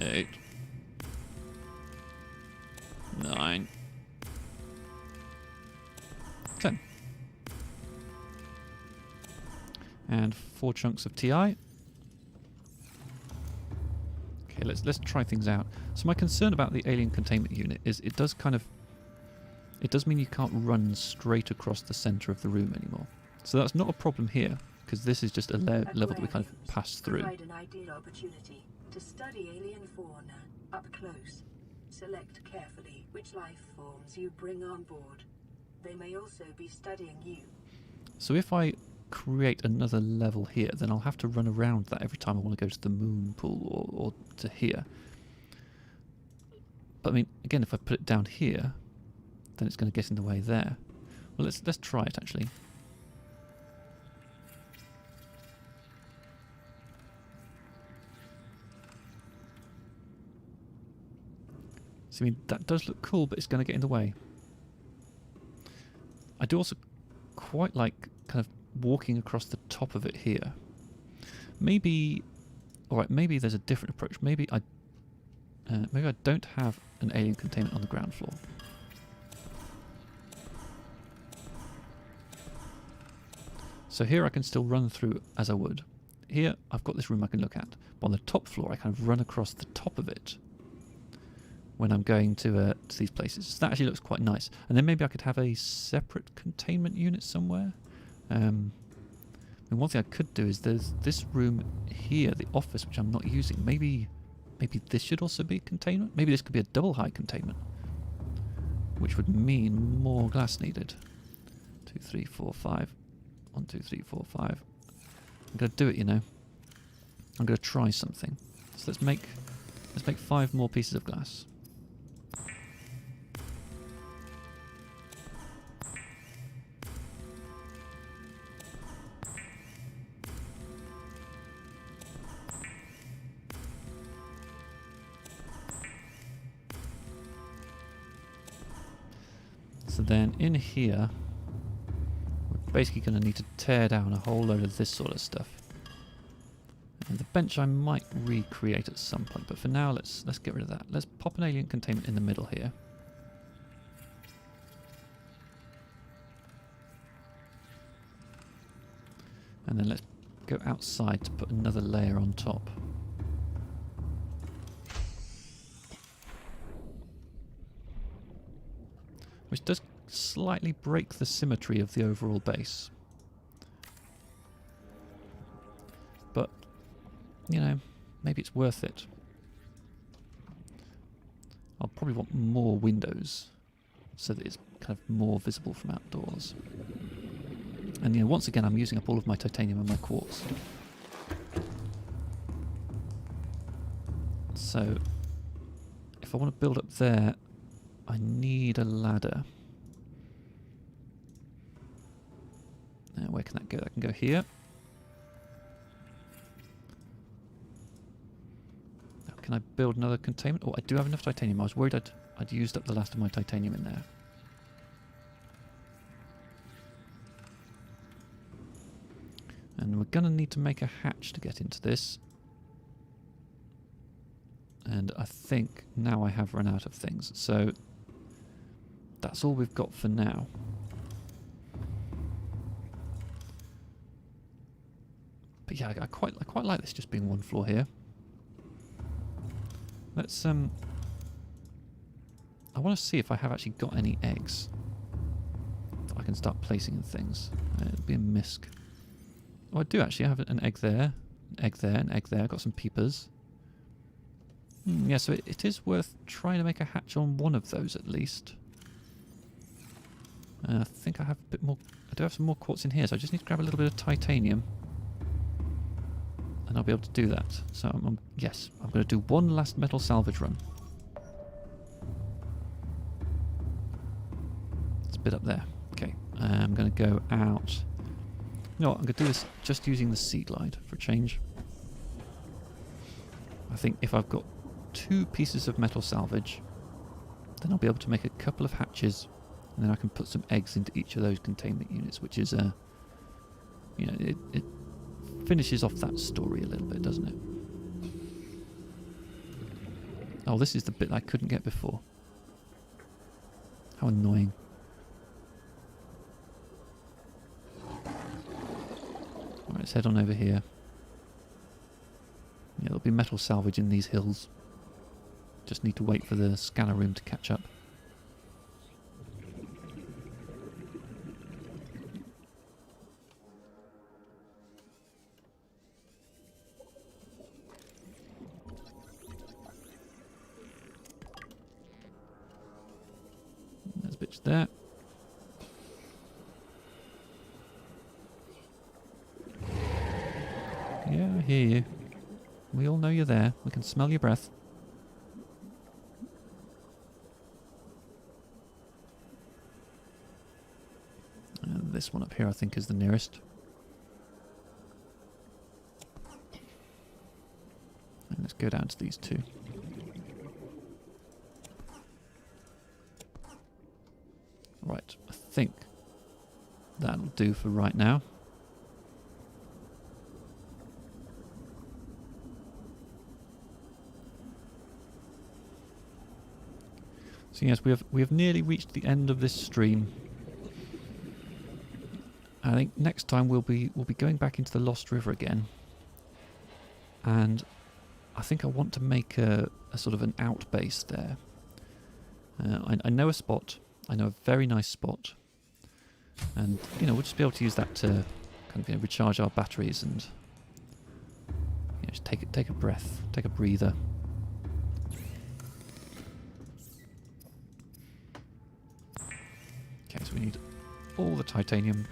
8, 9, 10. And 4 chunks of TI. Okay, let's try things out. So my concern about the alien containment unit is it does mean you can't run straight across the center of the room anymore. So that's not a problem here, because this is just a level that we kind of pass through. Provide an ideal opportunity to study alien fauna up close. Select carefully which life forms you bring on board. They may also be studying you. So if I create another level here, then I'll have to run around that every time I want to go to the moon pool or to here. But I mean, again, if I put it down here, then it's going to get in the way there. Well, let's try it actually. So I mean, that does look cool, but it's going to get in the way. I do also quite like kind of walking across the top of it here. Maybe, alright, maybe there's a different approach. Maybe I don't have an alien containment on the ground floor. So here I can still run through as I would. Here I've got this room I can look at, but on the top floor I kind of run across the top of it when I'm going to these places. So that actually looks quite nice. And then maybe I could have a separate containment unit somewhere. And one thing I could do is there's this room here, the office, which I'm not using. Maybe this should also be containment. Maybe this could be a double high containment, which would mean more glass needed. 2, 3, 4, 5. 1, 2, 3, 4, 5. I'm going to do it, you know. I'm going to try something. So let's make 5 more pieces of glass. So then in here, we're basically going to need to tear down a whole load of this sort of stuff. And the bench I might recreate at some point, but for now let's get rid of that. Let's pop an alien containment in the middle here. And then let's go outside to put another layer on top. Which does slightly break the symmetry of the overall base. But, you know, maybe it's worth it. I'll probably want more windows so that it's kind of more visible from outdoors. And, you know, once again, I'm using up all of my titanium and my quartz. So, if I want to build up there, I need a ladder. Now, where can that go? That can go here. Now, can I build another containment? Oh, I do have enough titanium. I was worried I'd used up the last of my titanium in there. And we're going to need to make a hatch to get into this. And I think now I have run out of things. So that's all we've got for now. But yeah, I quite like this just being one floor here. Let's I want to see if I have actually got any eggs that I can start placing in things. It'll be a misc. Oh, I do actually have an egg there, an egg there, an egg there. I've got some peepers. Yeah, so it is worth trying to make a hatch on one of those at least. I think I have a bit more... I do have some more quartz in here, so I just need to grab a little bit of titanium. And I'll be able to do that. So, yes, I'm going to do one last metal salvage run. It's a bit up there. Okay, I'm going to go out... You know what, I'm going to do this just using the sea glide for a change. I think if I've got 2 pieces of metal salvage, then I'll be able to make a couple of hatches, and then I can put some eggs into each of those containment units, which is, you know, it finishes off that story a little bit, doesn't it? Oh, this is the bit I couldn't get before. How annoying. Alright, let's head on over here. Yeah, there'll be metal salvage in these hills. Just need to wait for the scanner room to catch up. There's a bitch there. Yeah, I hear you. We all know you're there. We can smell your breath. And this one up here I think is the nearest. And let's go down to these 2. Right, I think that'll do for right now. So yes, we have nearly reached the end of this stream. I think next time we'll be going back into the Lost River again, and I think I want to make a sort of an out base there. I know a spot. I know a very nice spot, and you know we'll just be able to use that to kind of recharge our batteries and just take a breath, take a breather. Okay, so we need all the titanium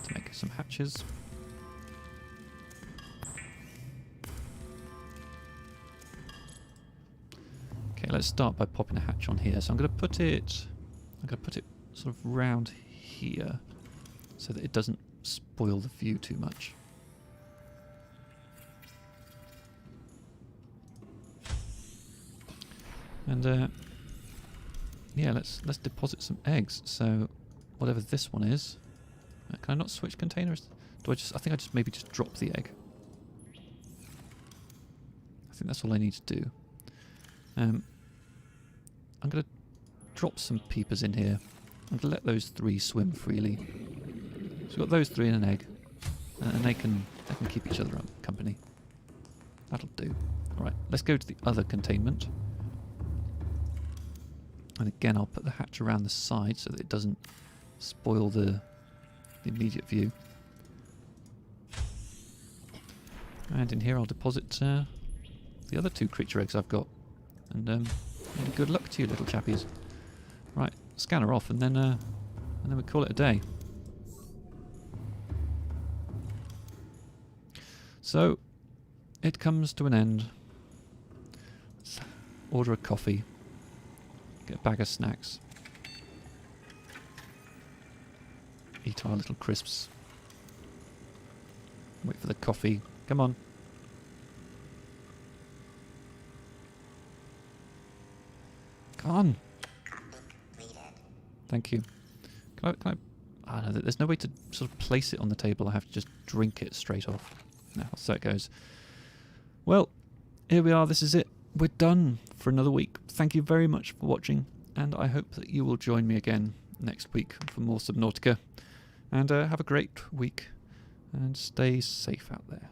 to make some hatches. Okay, let's start by popping a hatch on here. So I'm going to put it sort of round here so that it doesn't spoil the view too much. And yeah, let's deposit some eggs. So whatever this one is, can I not switch containers? I think I just maybe just drop the egg. I think that's all I need to do. I'm going to drop some peepers in here. I'm going to let those 3 swim freely. So we've got those 3 in an egg, and they can keep each other company. That'll do. All right, let's go to the other containment. And again, I'll put the hatch around the side so that it doesn't spoil the immediate view. And in here I'll deposit the other 2 creature eggs I've got. And good luck to you, little chappies. Right, scanner off, and then we call it a day. So it comes to an end. Let's order a coffee. Get a bag of snacks. Eat our little crisps. Wait for the coffee. Come on. Come on. Thank you. Can I oh no, there's no way to sort of place it on the table. I have to just drink it straight off. No, so it goes. Well, here we are. This is it. We're done for another week. Thank you very much for watching, and I hope that you will join me again next week for more Subnautica. And have a great week, and stay safe out there.